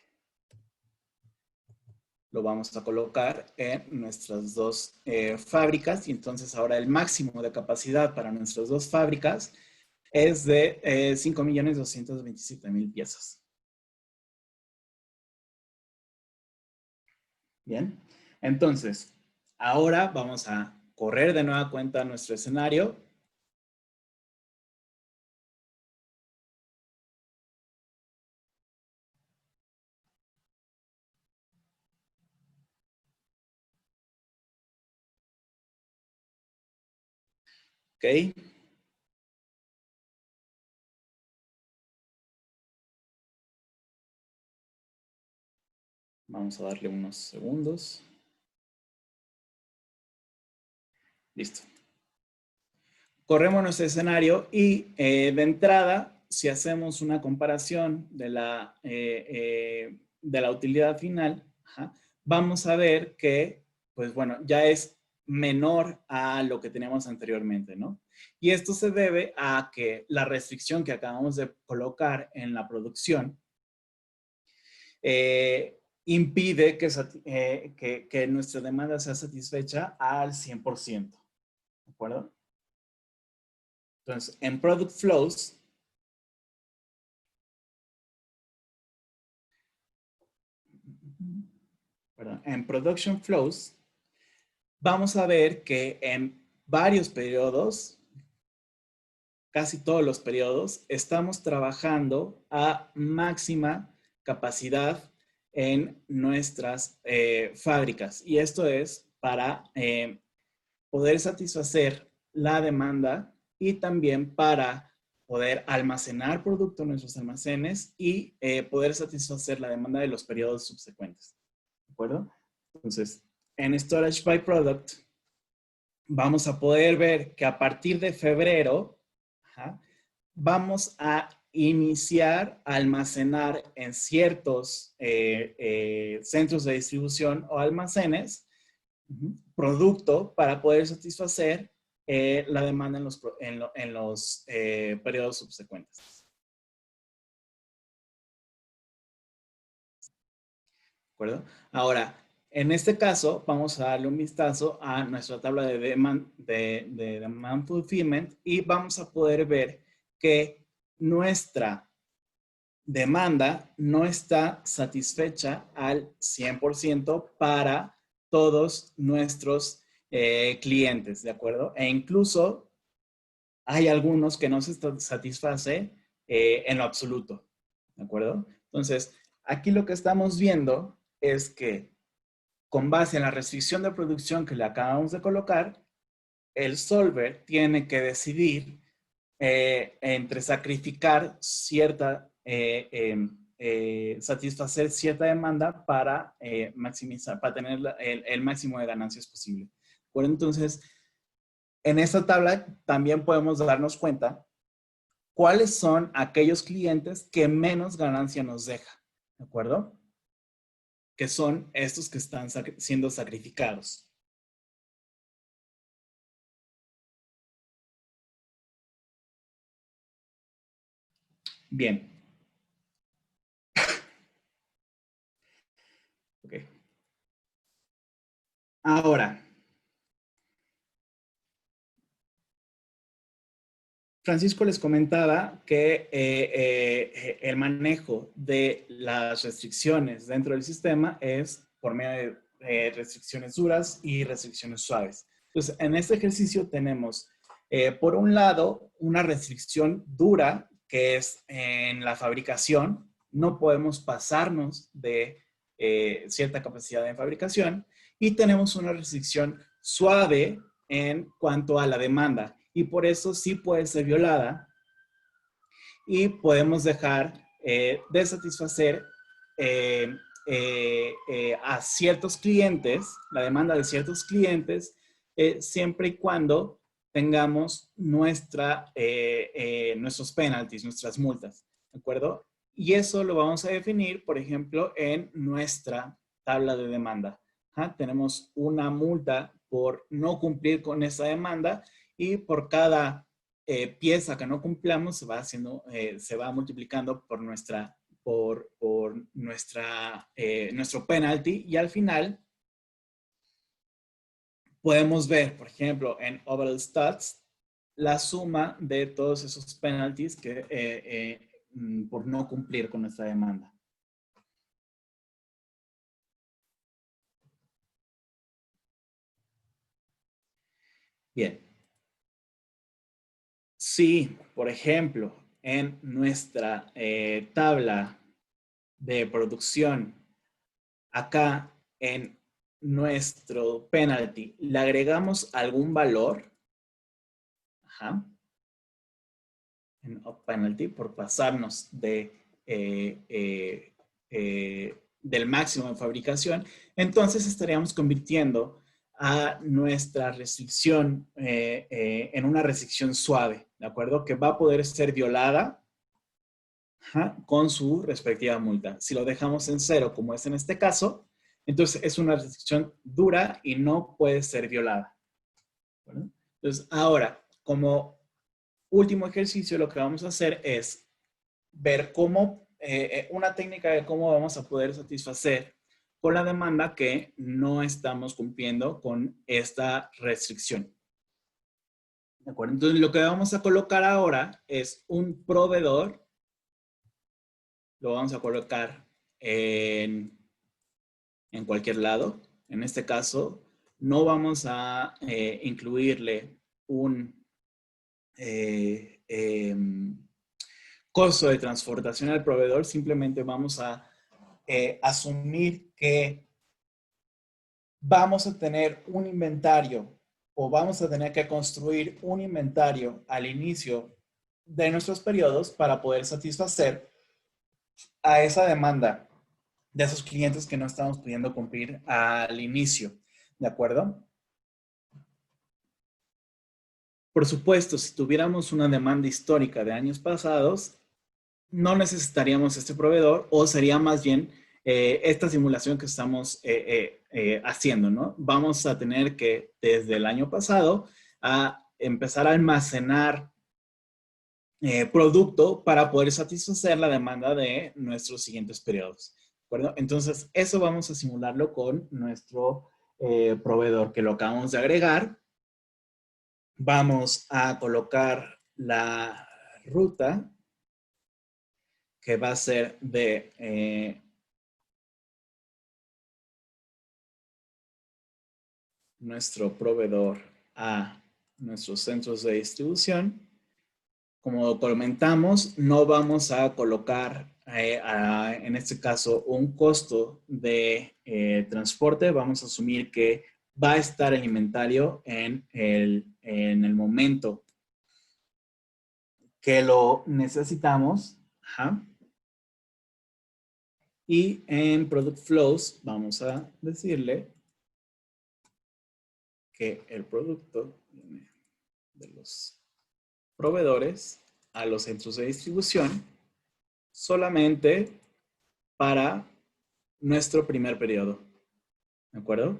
Lo vamos a colocar en nuestras dos fábricas y entonces ahora el máximo de capacidad para nuestras dos fábricas es de 5.227.000 piezas. Bien, entonces, ahora vamos a correr de nueva cuenta nuestro escenario. Ok. Vamos a darle unos segundos. Listo. Corremos nuestro escenario y de entrada, si hacemos una comparación de la utilidad final, vamos a ver que, pues bueno, ya es menor a lo que teníamos anteriormente, ¿no? Y esto se debe a que la restricción que acabamos de colocar en la producción impide que nuestra demanda sea satisfecha al 100%, ¿de acuerdo? Entonces, en Product Flows, perdón, en Production Flows, vamos a ver que en varios periodos, casi todos los periodos, estamos trabajando a máxima capacidad en nuestras fábricas. Y esto es para poder satisfacer la demanda y también para poder almacenar producto en nuestros almacenes y poder satisfacer la demanda de los periodos subsecuentes. ¿De acuerdo? Entonces, en Storage by Product, vamos a poder ver que a partir de febrero, vamos a iniciar a almacenar en ciertos centros de distribución o almacenes producto para poder satisfacer la demanda en los periodos subsecuentes. ¿De acuerdo? Ahora, en este caso, vamos a darle un vistazo a nuestra tabla de demand fulfillment y vamos a poder ver que nuestra demanda no está satisfecha al 100% para todos nuestros clientes, ¿de acuerdo? E incluso hay algunos que no se satisface en lo absoluto, ¿de acuerdo? Entonces, aquí lo que estamos viendo es que con base en la restricción de producción que le acabamos de colocar, el solver tiene que decidir entre sacrificar cierta, satisfacer cierta demanda para maximizar, para tener el máximo de ganancias posible. Bueno, entonces, en esta tabla también podemos darnos cuenta cuáles son aquellos clientes que menos ganancia nos deja, ¿de acuerdo? Que son estos que están siendo sacrificados. Bien. Ok. Ahora, Francisco les comentaba que el manejo de las restricciones dentro del sistema es por medio de restricciones duras y restricciones suaves. Entonces, en este ejercicio tenemos, por un lado, una restricción dura, que es en la fabricación. No podemos pasarnos de cierta capacidad de fabricación. Y tenemos una restricción suave en cuanto a la demanda. Y por eso sí puede ser violada y podemos dejar de satisfacer a ciertos clientes, la demanda de ciertos clientes, siempre y cuando tengamos nuestros penalties, nuestras multas, ¿de acuerdo? Y eso lo vamos a definir, por ejemplo, en nuestra tabla de demanda. Tenemos una multa por no cumplir con esa demanda y por cada pieza que no cumplamos se va haciendo, se va multiplicando por nuestro penalty y al final podemos ver, por ejemplo, en Overall Stats, la suma de todos esos penalties que, por no cumplir con nuestra demanda. Bien. Si, por ejemplo, en nuestra tabla de producción, acá en nuestro penalty, le agregamos algún valor, en up penalty, por pasarnos del máximo de fabricación, entonces estaríamos convirtiendo a nuestra restricción en una restricción suave, ¿de acuerdo? Que va a poder ser violada con su respectiva multa. Si lo dejamos en 0, como es en este caso, entonces es una restricción dura y no puede ser violada. ¿Bueno? Entonces, ahora, como último ejercicio, lo que vamos a hacer es ver cómo, una técnica de cómo vamos a poder satisfacer con la demanda que no estamos cumpliendo con esta restricción. ¿De acuerdo? Entonces, lo que vamos a colocar ahora es un proveedor. Lo vamos a colocar en en cualquier lado. En este caso, no vamos a incluirle un costo de transportación al proveedor, simplemente vamos a asumir que vamos a tener un inventario o vamos a tener que construir un inventario al inicio de nuestros periodos para poder satisfacer a esa demanda de esos clientes que no estamos pudiendo cumplir al inicio. ¿De acuerdo? Por supuesto, si tuviéramos una demanda histórica de años pasados, no necesitaríamos este proveedor o sería más bien esta simulación que estamos haciendo, ¿no? Vamos a tener que, desde el año pasado, a empezar a almacenar producto para poder satisfacer la demanda de nuestros siguientes periodos. ¿De acuerdo? Entonces, eso vamos a simularlo con nuestro proveedor que lo acabamos de agregar. Vamos a colocar la ruta que va a ser de nuestro proveedor a nuestros centros de distribución. Como comentamos, no vamos a colocar en este caso un costo de transporte. Vamos a asumir que va a estar el inventario en el momento que lo necesitamos. Ajá. Y en Product Flows vamos a decirle que el producto viene de los proveedores a los centros de distribución solamente para nuestro primer periodo. ¿De acuerdo?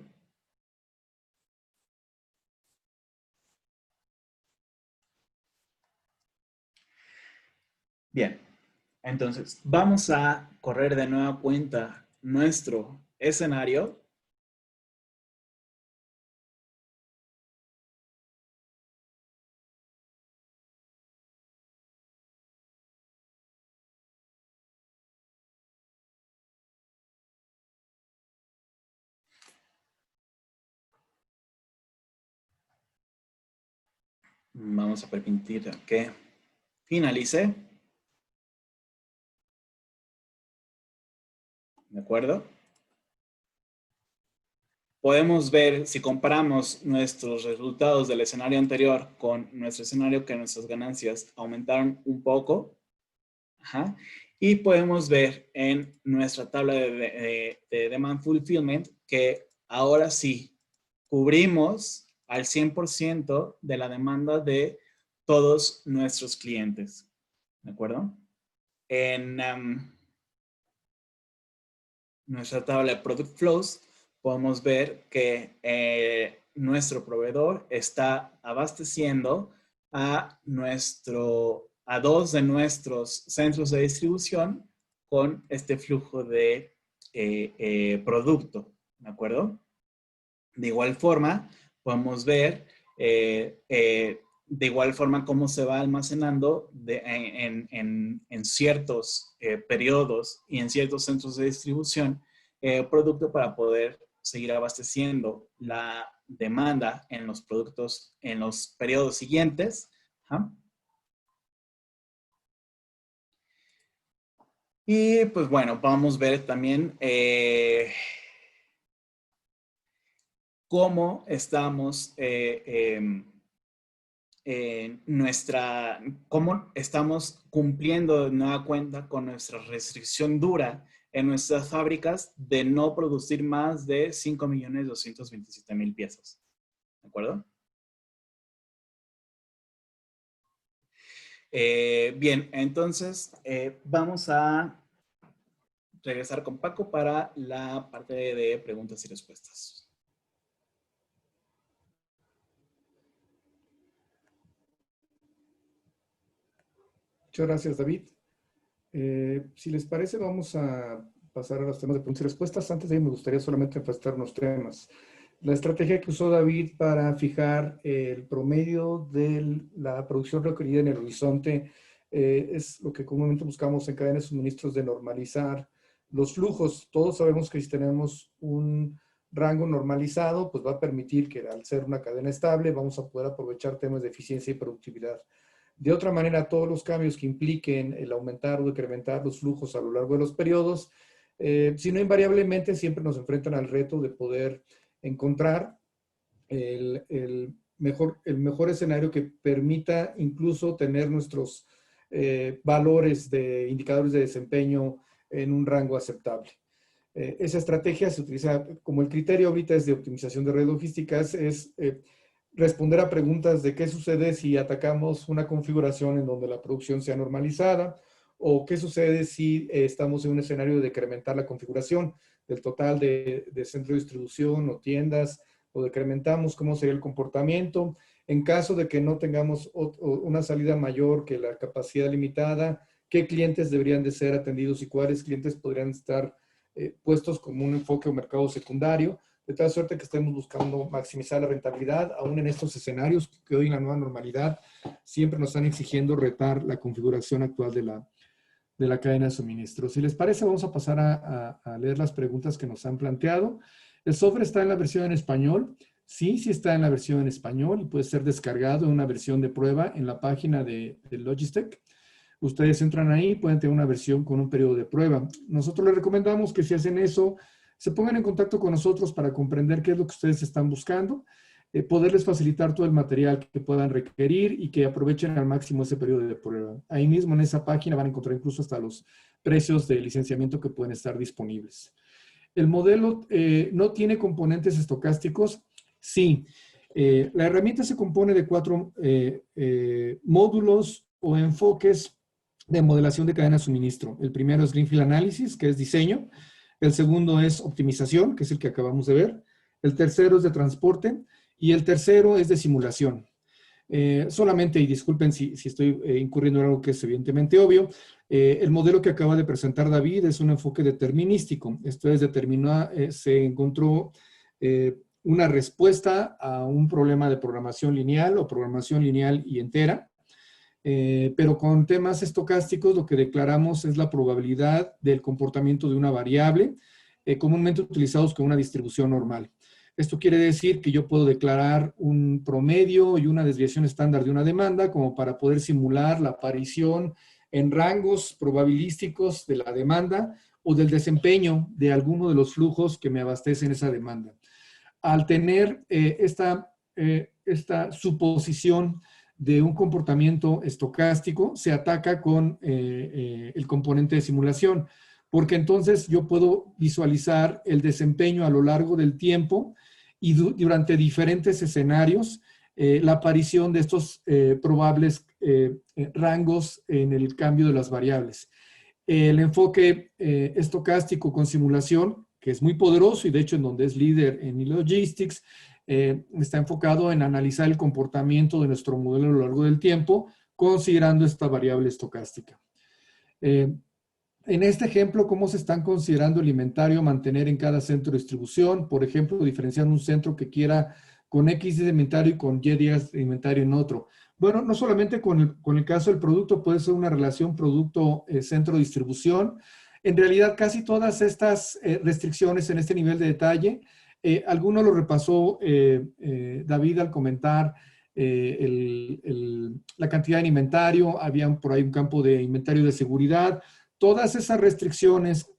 Bien. Entonces, vamos a correr de nueva cuenta nuestro escenario. Vamos a permitir que finalice. ¿De acuerdo? Podemos ver si comparamos nuestros resultados del escenario anterior con nuestro escenario que nuestras ganancias aumentaron un poco. Ajá. Y podemos ver en nuestra tabla de Demand Fulfillment que ahora sí cubrimos al 100% de la demanda de todos nuestros clientes. ¿De acuerdo? En nuestra tabla de Product Flows podemos ver que nuestro proveedor está abasteciendo a dos de nuestros centros de distribución con este flujo de producto, ¿de acuerdo? De igual forma, podemos ver de igual forma cómo se va almacenando en ciertos periodos y en ciertos centros de distribución producto para poder seguir abasteciendo la demanda en los productos en los periodos siguientes. ¿Ah? Y pues bueno, vamos a ver también cómo estamos cómo estamos cumpliendo de nueva cuenta con nuestra restricción dura en nuestras fábricas de no producir más de 5.227.000 piezas. ¿De acuerdo? Bien, entonces vamos a regresar con Paco para la parte de preguntas y respuestas. Muchas gracias, David. Si les parece, vamos a pasar a los temas de preguntas y respuestas. Antes de ahí me gustaría solamente enfrascar unos temas. La estrategia que usó David para fijar el promedio de la producción requerida en el horizonte es lo que comúnmente buscamos en cadenas de suministros de normalizar Los flujos, todos sabemos que si tenemos un rango normalizado, pues va a permitir que al ser una cadena estable vamos a poder aprovechar temas de eficiencia y productividad. De otra manera, todos los cambios que impliquen el aumentar o decrementar los flujos a lo largo de los periodos, si no invariablemente siempre nos enfrentan al reto de poder encontrar el mejor escenario que permita incluso tener nuestros valores de indicadores de desempeño en un rango aceptable. Esa estrategia se utiliza como el criterio ahorita es de optimización de redes logísticas, es responder a preguntas de qué sucede si atacamos una configuración en donde la producción sea normalizada, o qué sucede si estamos en un escenario de decrementar la configuración del total de centro de distribución o tiendas, o decrementamos cómo sería el comportamiento. En caso de que no tengamos una salida mayor que la capacidad limitada, qué clientes deberían de ser atendidos y cuáles clientes podrían estar puestos como un enfoque o mercado secundario, de tal suerte que estemos buscando maximizar la rentabilidad, aún en estos escenarios que hoy en la nueva normalidad siempre nos están exigiendo retar la configuración actual de la cadena de suministro. Si les parece, vamos a pasar a leer las preguntas que nos han planteado. ¿El software está en la versión en español? Sí, sí está en la versión en español y puede ser descargado en una versión de prueba en la página de Logistec. Ustedes entran ahí, pueden tener una versión con un periodo de prueba. Nosotros les recomendamos que si hacen eso, se pongan en contacto con nosotros para comprender qué es lo que ustedes están buscando, poderles facilitar todo el material que puedan requerir y que aprovechen al máximo ese periodo de prueba. Ahí mismo en esa página van a encontrar incluso hasta los precios de licenciamiento que pueden estar disponibles. ¿El modelo no tiene componentes estocásticos? Sí. La herramienta se compone de 4 módulos o enfoques de modelación de cadena de suministro. El primero es Greenfield Analysis, que es diseño. El segundo es optimización, que es el que acabamos de ver. El tercero es de transporte. Y el tercero es de simulación. Solamente, y disculpen si estoy incurriendo en algo que es evidentemente obvio, el modelo que acaba de presentar David es un enfoque determinístico. Esto es, se encontró una respuesta a un problema de programación lineal o programación lineal y entera, pero con temas estocásticos lo que declaramos es la probabilidad del comportamiento de una variable, comúnmente utilizados con una distribución normal. Esto quiere decir que yo puedo declarar un promedio y una desviación estándar de una demanda como para poder simular la aparición en rangos probabilísticos de la demanda o del desempeño de alguno de los flujos que me abastecen esa demanda. Al tener esta suposición de un comportamiento estocástico, se ataca con el componente de simulación, porque entonces yo puedo visualizar el desempeño a lo largo del tiempo y durante diferentes escenarios, la aparición de estos probables rangos en el cambio de las variables. El enfoque estocástico con simulación, que es muy poderoso y de hecho en donde es líder en Logistics, está enfocado en analizar el comportamiento de nuestro modelo a lo largo del tiempo, considerando esta variable estocástica. En este ejemplo, ¿cómo se están considerando el inventario a mantener en cada centro de distribución? Por ejemplo, diferenciar un centro que quiera con X de inventario y con Y días de inventario en otro. Bueno, no solamente con el caso del producto, puede ser una relación producto-centro de distribución. En realidad, casi todas estas restricciones en este nivel de detalle, alguno lo repasó David al comentar la cantidad de inventario, había por ahí un campo de inventario de seguridad. Todas esas restricciones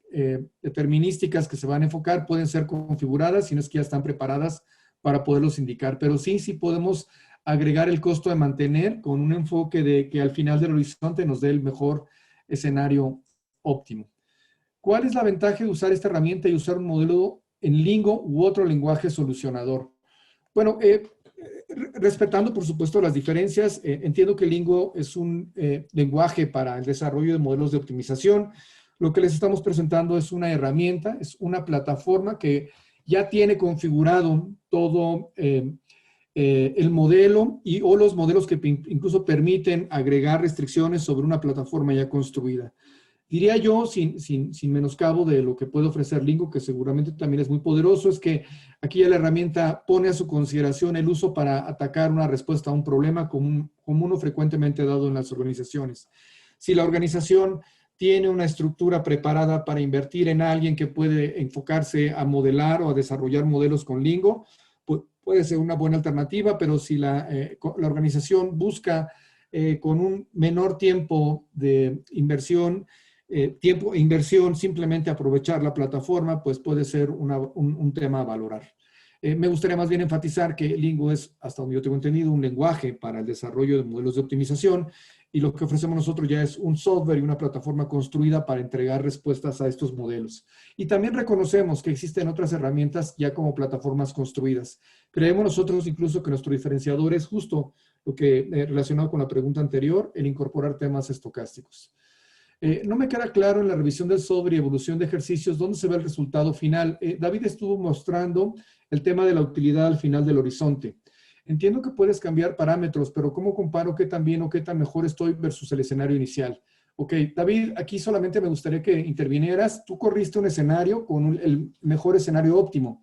determinísticas que se van a enfocar pueden ser configuradas, si no es que ya están preparadas para poderlos indicar. Pero sí podemos agregar el costo de mantener con un enfoque de que al final del horizonte nos dé el mejor escenario óptimo. ¿Cuál es la ventaja de usar esta herramienta y usar un modelo en Lingo u otro lenguaje solucionador? Bueno, respetando, por supuesto, las diferencias, entiendo que Lingo es un lenguaje para el desarrollo de modelos de optimización. Lo que les estamos presentando es una herramienta, es una plataforma que ya tiene configurado todo el modelo o los modelos que incluso permiten agregar restricciones sobre una plataforma ya construida. Diría yo, sin menoscabo de lo que puede ofrecer Lingo, que seguramente también es muy poderoso, es que aquí ya la herramienta pone a su consideración el uso para atacar una respuesta a un problema común o frecuentemente dado en las organizaciones. Si la organización tiene una estructura preparada para invertir en alguien que puede enfocarse a modelar o a desarrollar modelos con Lingo, puede ser una buena alternativa, pero si la organización busca con un menor tiempo de inversión, tiempo e inversión, simplemente aprovechar la plataforma, pues puede ser un tema a valorar. Me gustaría más bien enfatizar que Lingo es, hasta donde yo tengo entendido, un lenguaje para el desarrollo de modelos de optimización, y lo que ofrecemos nosotros ya es un software y una plataforma construida para entregar respuestas a estos modelos. Y también reconocemos que existen otras herramientas ya como plataformas construidas. Creemos nosotros incluso que nuestro diferenciador es justo lo que relacionado con la pregunta anterior, el incorporar temas estocásticos. No me queda claro en la revisión del software y evolución de ejercicios dónde se ve el resultado final. David estuvo mostrando el tema de la utilidad al final del horizonte. Entiendo que puedes cambiar parámetros, pero ¿cómo comparo qué tan bien o qué tan mejor estoy versus el escenario inicial? Ok, David, aquí solamente me gustaría que intervinieras. Tú corriste un escenario con el mejor escenario óptimo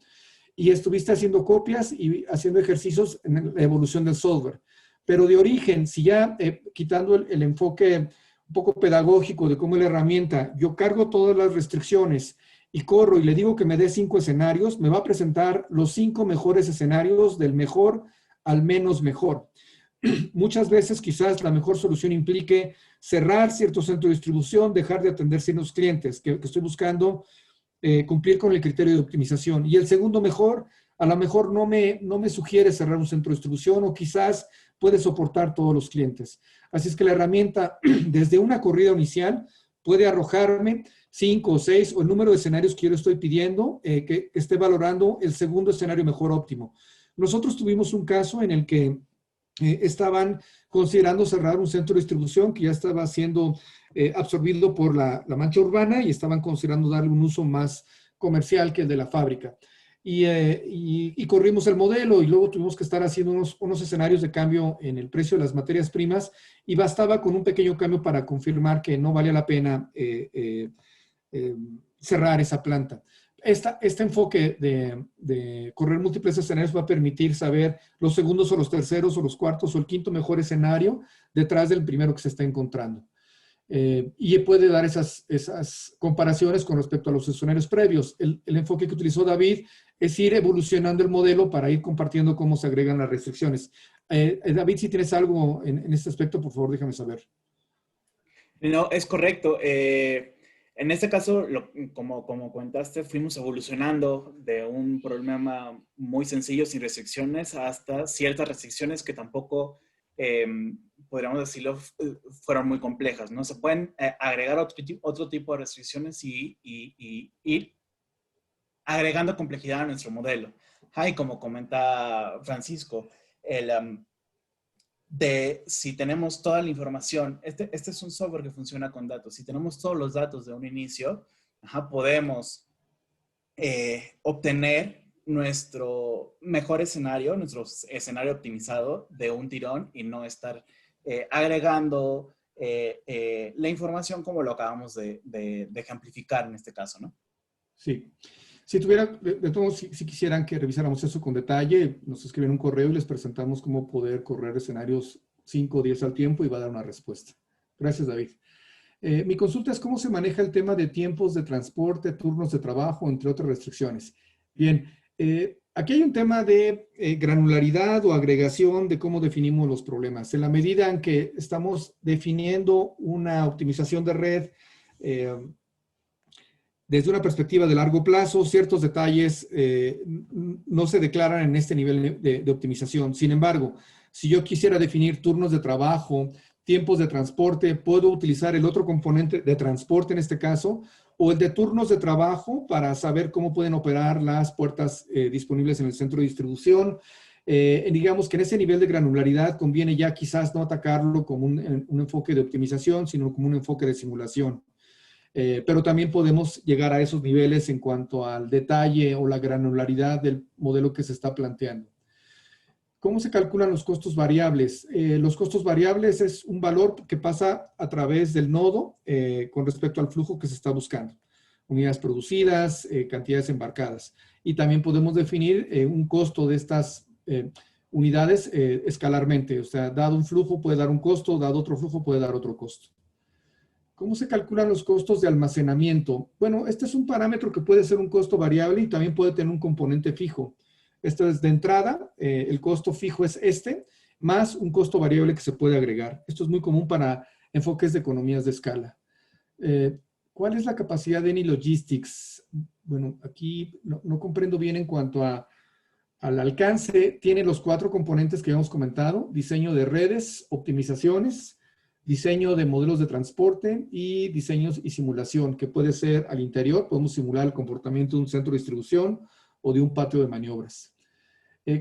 y estuviste haciendo copias y haciendo ejercicios en la evolución del software. Pero de origen, si ya quitando el enfoque un poco pedagógico de cómo es la herramienta, yo cargo todas las restricciones y corro y le digo que me dé 5 escenarios, me va a presentar los 5 mejores escenarios del mejor al menos mejor. Muchas veces quizás la mejor solución implique cerrar cierto centro de distribución, dejar de atender ciertos clientes que estoy buscando cumplir con el criterio de optimización. Y el segundo mejor, a lo mejor no me sugiere cerrar un centro de distribución o quizás puede soportar todos los clientes. Así es que la herramienta desde una corrida inicial puede arrojarme 5 o 6 o el número de escenarios que yo le estoy pidiendo que esté valorando el segundo escenario mejor óptimo. Nosotros tuvimos un caso en el que estaban considerando cerrar un centro de distribución que ya estaba siendo absorbido por la mancha urbana y estaban considerando darle un uso más comercial que el de la fábrica. Y corrimos el modelo y luego tuvimos que estar haciendo unos escenarios de cambio en el precio de las materias primas y bastaba con un pequeño cambio para confirmar que no valía la pena cerrar esa planta. Este enfoque de correr múltiples escenarios va a permitir saber los segundos o los terceros o los cuartos o el quinto mejor escenario detrás del primero que se está encontrando. Y puede dar esas comparaciones con respecto a los escenarios previos. El enfoque que utilizó David es ir evolucionando el modelo para ir compartiendo cómo se agregan las restricciones. David, si tienes algo en este aspecto, por favor, déjame saber. No, es correcto. En este caso, como comentaste, fuimos evolucionando de un problema muy sencillo, sin restricciones, hasta ciertas restricciones que tampoco, podríamos decirlo, fueron muy complejas, ¿no? Se pueden agregar otro tipo de restricciones y ir agregando complejidad a nuestro modelo. Y como comenta Francisco, si tenemos toda la información, este es un software que funciona con datos. Si tenemos todos los datos de un inicio, podemos obtener nuestro mejor escenario, nuestro escenario optimizado de un tirón y no estar agregando la información como lo acabamos de ejemplificar en este caso, ¿no? Sí. Si tuviera, de todos, si quisieran que revisáramos eso con detalle, nos escriben un correo y les presentamos cómo poder correr escenarios 5 o 10 al tiempo y va a dar una respuesta. Gracias, David. Mi consulta es cómo se maneja el tema de tiempos de transporte, turnos de trabajo, entre otras restricciones. Bien, aquí hay un tema de granularidad o agregación de cómo definimos los problemas. En la medida en que estamos definiendo una optimización de red, desde una perspectiva de largo plazo, ciertos detalles no se declaran en este nivel de optimización. Sin embargo, si yo quisiera definir turnos de trabajo, tiempos de transporte, puedo utilizar el otro componente de transporte en este caso, o el de turnos de trabajo para saber cómo pueden operar las puertas disponibles en el centro de distribución. Digamos que en ese nivel de granularidad conviene ya quizás no atacarlo como un enfoque de optimización, sino como un enfoque de simulación. Pero también podemos llegar a esos niveles en cuanto al detalle o la granularidad del modelo que se está planteando. ¿Cómo se calculan los costos variables? Los costos variables es un valor que pasa a través del nodo con respecto al flujo que se está buscando. Unidades producidas, cantidades embarcadas. Y también podemos definir un costo de estas unidades escalarmente. O sea, dado un flujo puede dar un costo, dado otro flujo puede dar otro costo. ¿Cómo se calculan los costos de almacenamiento? Bueno, este es un parámetro que puede ser un costo variable y también puede tener un componente fijo. Esto es de entrada, el costo fijo es este, más un costo variable que se puede agregar. Esto es muy común para enfoques de economías de escala. ¿Cuál es la capacidad de Eni Logistics? Bueno, aquí no comprendo bien en cuanto al alcance. Tiene los 4 componentes que hemos comentado: diseño de redes, optimizaciones, diseño de modelos de transporte y diseños y simulación, que puede ser al interior. Podemos simular el comportamiento de un centro de distribución o de un patio de maniobras.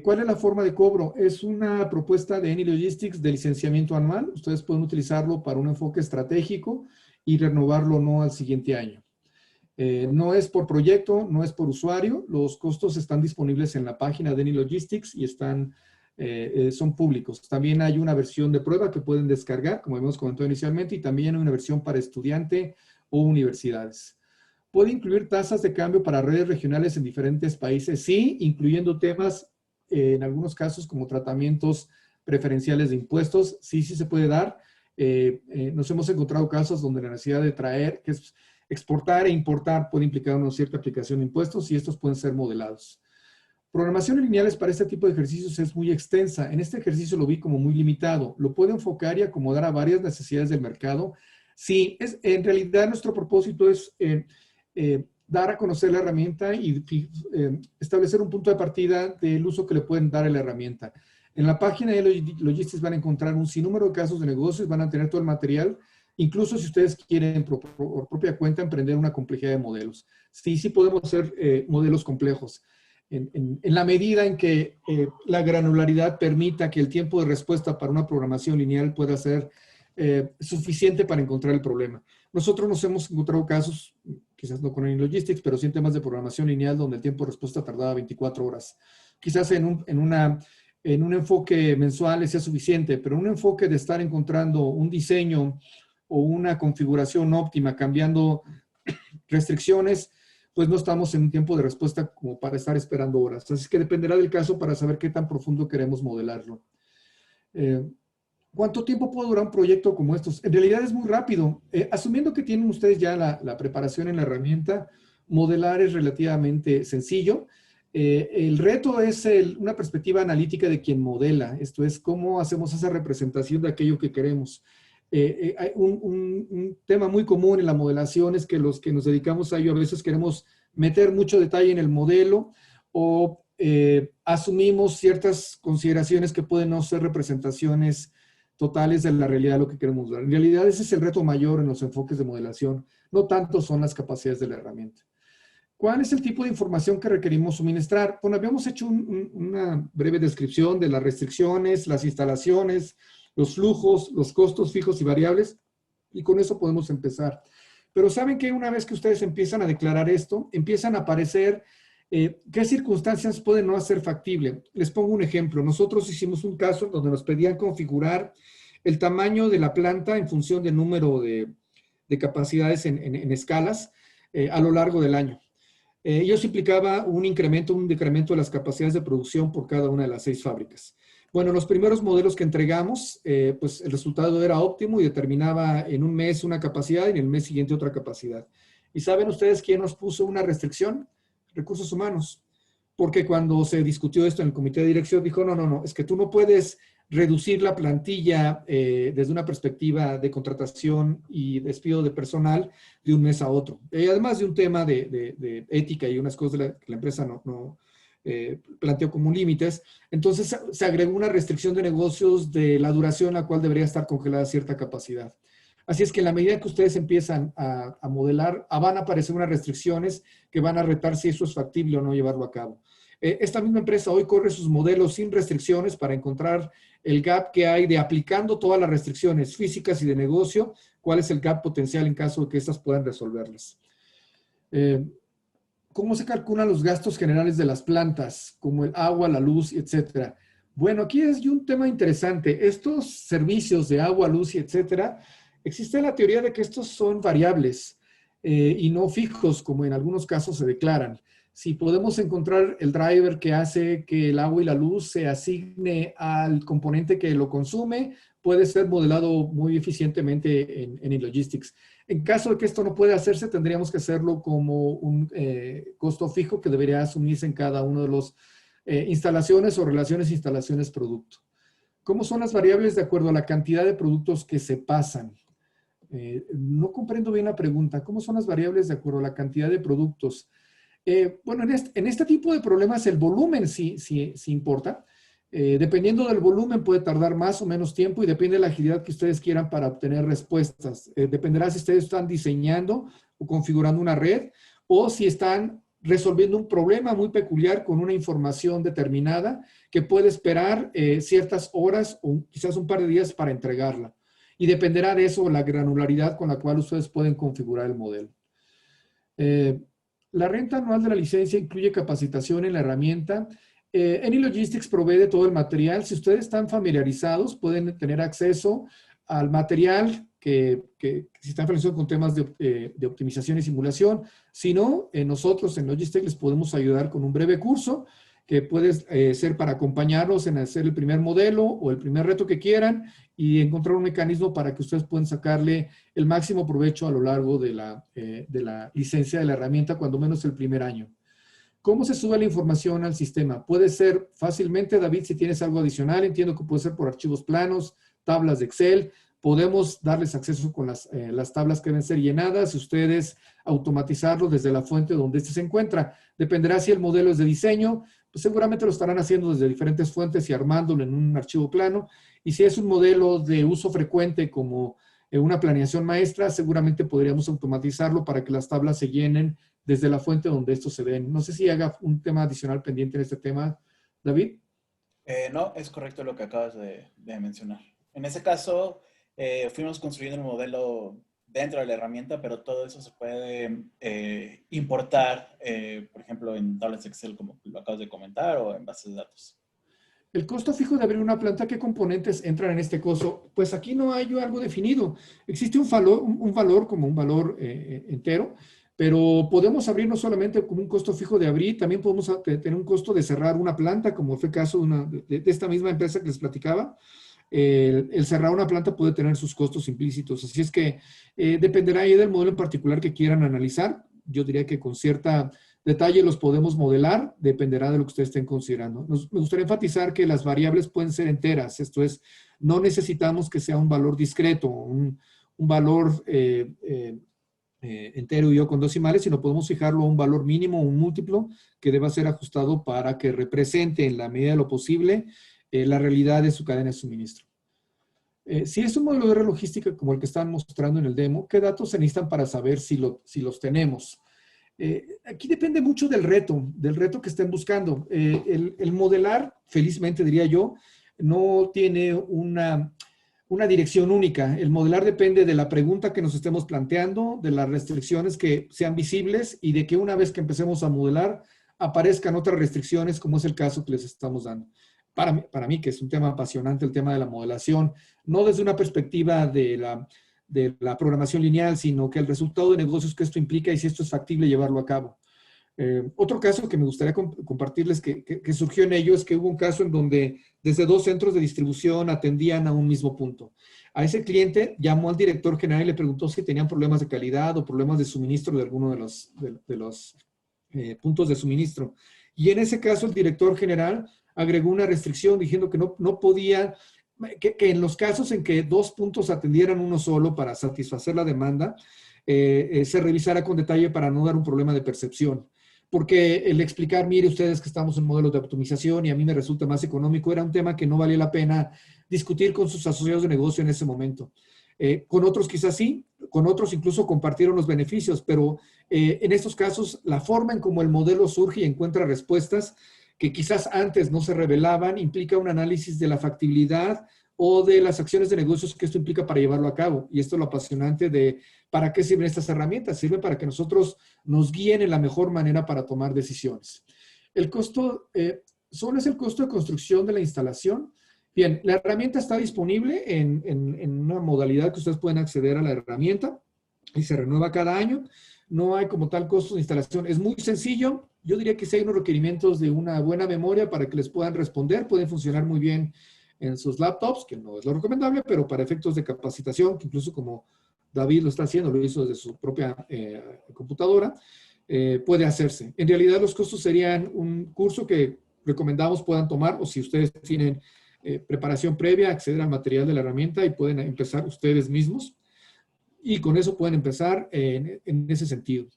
¿Cuál es la forma de cobro? Es una propuesta de Eni Logistics de licenciamiento anual. Ustedes pueden utilizarlo para un enfoque estratégico y renovarlo no al siguiente año. No es por proyecto, no es por usuario. Los costos están disponibles en la página de Eni Logistics y son públicos. También hay una versión de prueba que pueden descargar, como hemos comentado inicialmente, y también una versión para estudiante o universidades. ¿Puede incluir tasas de cambio para redes regionales en diferentes países? Sí, incluyendo temas, en algunos casos, como tratamientos preferenciales de impuestos. Sí, sí se puede dar. Nos hemos encontrado casos donde la necesidad de traer, que es exportar e importar, puede implicar una cierta aplicación de impuestos y estos pueden ser modelados. Programación en lineales para este tipo de ejercicios es muy extensa. En este ejercicio lo vi como muy limitado. Lo puede enfocar y acomodar a varias necesidades del mercado. Sí, en realidad nuestro propósito es dar a conocer la herramienta y establecer un punto de partida del uso que le pueden dar a la herramienta. En la página de Logistics van a encontrar un sinnúmero de casos de negocios, van a tener todo el material, incluso si ustedes quieren por propia cuenta emprender una complejidad de modelos. Sí, sí podemos hacer modelos complejos. En la medida en que la granularidad permita que el tiempo de respuesta para una programación lineal pueda ser suficiente para encontrar el problema. Nosotros nos hemos encontrado casos, quizás no con Eni Logistics, pero sí en temas de programación lineal donde el tiempo de respuesta tardaba 24 horas. Quizás en un enfoque mensual sea suficiente, pero un enfoque de estar encontrando un diseño o una configuración óptima, cambiando restricciones, pues no estamos en un tiempo de respuesta como para estar esperando horas. Así que dependerá del caso para saber qué tan profundo queremos modelarlo. ¿Cuánto tiempo puede durar un proyecto como estos? En realidad es muy rápido. Asumiendo que tienen ustedes ya la preparación en la herramienta, modelar es relativamente sencillo. El reto es una perspectiva analítica de quien modela. Esto es, cómo hacemos esa representación de aquello que queremos. Un tema muy común en la modelación es que los que nos dedicamos a ello a veces queremos meter mucho detalle en el modelo o asumimos ciertas consideraciones que pueden no ser representaciones totales de la realidad de lo que queremos dar. En realidad ese es el reto mayor en los enfoques de modelación, no tanto son las capacidades de la herramienta. ¿Cuál es el tipo de información que requerimos suministrar? Bueno, habíamos hecho una breve descripción de las restricciones, las instalaciones, los flujos, los costos fijos y variables, y con eso podemos empezar. Pero ¿saben qué? Una vez que ustedes empiezan a declarar esto, empiezan a aparecer qué circunstancias pueden no hacer factible. Les pongo un ejemplo. Nosotros hicimos un caso donde nos pedían configurar el tamaño de la planta en función del número de capacidades en escalas a lo largo del año. Ello implicaba un incremento, un decremento de las capacidades de producción por cada una de las 6 fábricas. Bueno, los primeros modelos que entregamos, pues el resultado era óptimo y determinaba en un mes una capacidad y en el mes siguiente otra capacidad. ¿Y saben ustedes quién nos puso una restricción? Recursos humanos. Porque cuando se discutió esto en el comité de dirección, dijo, no, es que tú no puedes reducir la plantilla desde una perspectiva de contratación y despido de personal de un mes a otro. Además de un tema de ética y unas cosas que la empresa no planteó como límites. Entonces se agregó una restricción de negocios de la duración en la cual debería estar congelada cierta capacidad. Así es que en la medida que ustedes empiezan a modelar, van a aparecer unas restricciones que van a retar si eso es factible o no llevarlo a cabo. Esta misma empresa hoy corre sus modelos sin restricciones para encontrar el gap que hay de aplicando todas las restricciones físicas y de negocio, cuál es el gap potencial en caso de que estas puedan resolverlas. ¿Cómo se calculan los gastos generales de las plantas, como el agua, la luz, etcétera? Bueno, aquí es un tema interesante. Estos servicios de agua, luz, etcétera, existe la teoría de que estos son variables y no fijos, como en algunos casos se declaran. Si podemos encontrar el driver que hace que el agua y la luz se asigne al componente que lo consume, puede ser modelado muy eficientemente en Logistics. En caso de que esto no pueda hacerse, tendríamos que hacerlo como un costo fijo que debería asumirse en cada uno de los instalaciones o relaciones instalaciones-producto. ¿Cómo son las variables de acuerdo a la cantidad de productos que se pasan? No comprendo bien la pregunta. ¿Cómo son las variables de acuerdo a la cantidad de productos? Bueno, en este tipo de problemas el volumen sí importa. Dependiendo del volumen puede tardar más o menos tiempo y depende de la agilidad que ustedes quieran para obtener respuestas. Dependerá si ustedes están diseñando o configurando una red o si están resolviendo un problema muy peculiar con una información determinada que puede esperar ciertas horas o quizás un par de días para entregarla. Y dependerá de eso la granularidad con la cual ustedes pueden configurar el modelo. La renta anual de la licencia incluye capacitación en la herramienta. AnyLogistics provee de todo el material. Si ustedes están familiarizados, pueden tener acceso al material que si están familiarizados con temas de optimización y simulación. Si no, nosotros en Logistics les podemos ayudar con un breve curso que puede ser para acompañarlos en hacer el primer modelo o el primer reto que quieran y encontrar un mecanismo para que ustedes puedan sacarle el máximo provecho a lo largo de la licencia de la herramienta, cuando menos el primer año. ¿Cómo se sube la información al sistema? Puede ser fácilmente, David, si tienes algo adicional, entiendo que puede ser por archivos planos, tablas de Excel. Podemos darles acceso con las tablas que deben ser llenadas y ustedes automatizarlo desde la fuente donde este se encuentra. Dependerá si el modelo es de diseño, pues seguramente lo estarán haciendo desde diferentes fuentes y armándolo en un archivo plano. Y si es un modelo de uso frecuente como una planeación maestra, seguramente podríamos automatizarlo para que las tablas se llenen desde la fuente donde estos se den. No sé si haga un tema adicional pendiente en este tema, David. No, es correcto lo que acabas de mencionar. En ese caso, fuimos construyendo el modelo dentro de la herramienta, pero todo eso se puede importar, por ejemplo, en tablas Excel, como lo acabas de comentar, o en bases de datos. El costo fijo de abrir una planta, ¿qué componentes entran en este costo? Pues aquí no hay algo definido. Existe un valor como un valor entero, pero podemos abrir no solamente como un costo fijo de abrir, también podemos tener un costo de cerrar una planta, como fue el caso de esta misma empresa que les platicaba. El cerrar una planta puede tener sus costos implícitos, así es que dependerá ahí del modelo en particular que quieran analizar. Yo diría que con cierta detalle los podemos modelar, dependerá de lo que ustedes estén considerando. Me gustaría enfatizar que las variables pueden ser enteras, esto es, no necesitamos que sea un valor discreto, un valor entero y yo con decimales, sino podemos fijarlo a un valor mínimo, un múltiplo, que deba ser ajustado para que represente en la medida de lo posible la realidad de su cadena de suministro. Si es un modelo de red logística como el que están mostrando en el demo, ¿qué datos se necesitan para saber si los tenemos? Aquí depende mucho del reto que estén buscando. El modelar, felizmente diría yo, no tiene una dirección única. El modelar depende de la pregunta que nos estemos planteando, de las restricciones que sean visibles y de que una vez que empecemos a modelar aparezcan otras restricciones, como es el caso que les estamos dando. Para mí, que es un tema apasionante, el tema de la modelación, no desde una perspectiva de la programación lineal, sino que el resultado de negocios que esto implica y si esto es factible llevarlo a cabo. Otro caso que me gustaría compartirles que surgió en ello es que hubo un caso en donde desde 2 centros de distribución atendían a un mismo punto. A ese cliente llamó al director general y le preguntó si tenían problemas de calidad o problemas de suministro de alguno de los puntos de suministro. Y en ese caso el director general agregó una restricción diciendo que no podía, que en los casos en que 2 puntos atendieran uno solo para satisfacer la demanda, se revisara con detalle para no dar un problema de percepción. Porque el explicar, mire ustedes que estamos en modelos de optimización y a mí me resulta más económico, era un tema que no valía la pena discutir con sus asociados de negocio en ese momento. Con otros quizás sí, con otros incluso compartieron los beneficios, pero en estos casos la forma en cómo el modelo surge y encuentra respuestas que quizás antes no se revelaban, implica un análisis de la factibilidad o de las acciones de negocios que esto implica para llevarlo a cabo. Y esto es lo apasionante de para qué sirven estas herramientas. Sirven para que nosotros nos guíen en la mejor manera para tomar decisiones. El costo, solo es el costo de construcción de la instalación. Bien, la herramienta está disponible en una modalidad que ustedes pueden acceder a la herramienta y se renueva cada año. No hay como tal costo de instalación. Es muy sencillo. Yo diría que si hay unos requerimientos de una buena memoria para que les puedan responder, pueden funcionar muy bien en sus laptops, que no es lo recomendable, pero para efectos de capacitación, que incluso como David lo está haciendo, lo hizo desde su propia computadora, puede hacerse. En realidad los costos serían un curso que recomendamos puedan tomar, o si ustedes tienen preparación previa, acceder al material de la herramienta y pueden empezar ustedes mismos. Y con eso pueden empezar en ese sentido.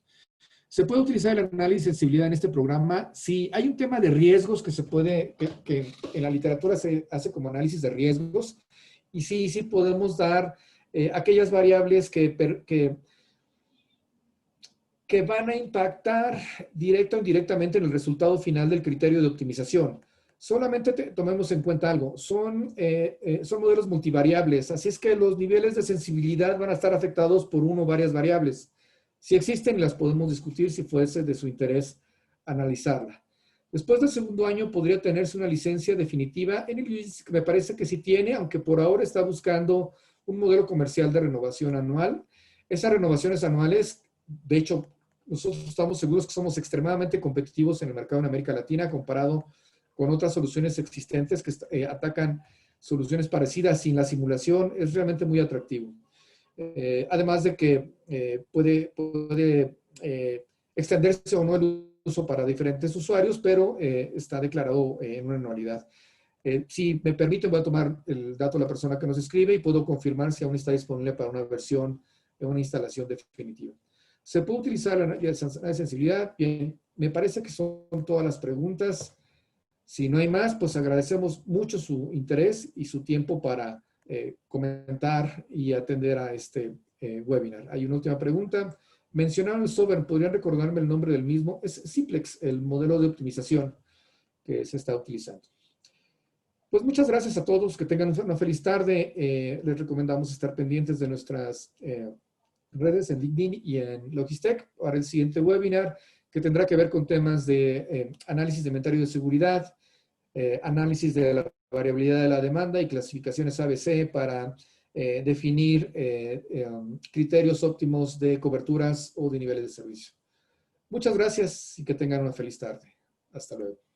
¿Se puede utilizar el análisis de sensibilidad en este programa? Sí, hay un tema de riesgos que se puede, que en la literatura se hace como análisis de riesgos. Y sí podemos dar aquellas variables que van a impactar directa o indirectamente en el resultado final del criterio de optimización. Solamente tomemos en cuenta algo, son modelos multivariables, así es que los niveles de sensibilidad van a estar afectados por uno o varias variables. Si existen, las podemos discutir si fuese de su interés analizarla. Después del segundo año podría tenerse una licencia definitiva en el UIS, que me parece que sí tiene, aunque por ahora está buscando un modelo comercial de renovación anual. Esas renovaciones anuales, de hecho, nosotros estamos seguros que somos extremadamente competitivos en el mercado en América Latina comparado con otras soluciones existentes que atacan soluciones parecidas sin la simulación. Es realmente muy atractivo. Además de que puede extenderse o no el uso para diferentes usuarios, pero está declarado en una anualidad. Si me permiten, voy a tomar el dato de la persona que nos escribe y puedo confirmar si aún está disponible para una versión de una instalación definitiva. ¿Se puede utilizar la análisis de sensibilidad? Bien, me parece que son todas las preguntas. Si no hay más, pues agradecemos mucho su interés y su tiempo para comentar y atender a este webinar. Hay una última pregunta. Mencionaron el software, ¿podrían recordarme el nombre del mismo? Es Simplex, el modelo de optimización que se está utilizando. Pues muchas gracias a todos, que tengan una feliz tarde. Les recomendamos estar pendientes de nuestras redes en LinkedIn y en Logistec para el siguiente webinar, que tendrá que ver con temas de análisis de inventario de seguridad, análisis de la variabilidad de la demanda y clasificaciones ABC para definir criterios óptimos de coberturas o de niveles de servicio. Muchas gracias y que tengan una feliz tarde. Hasta luego.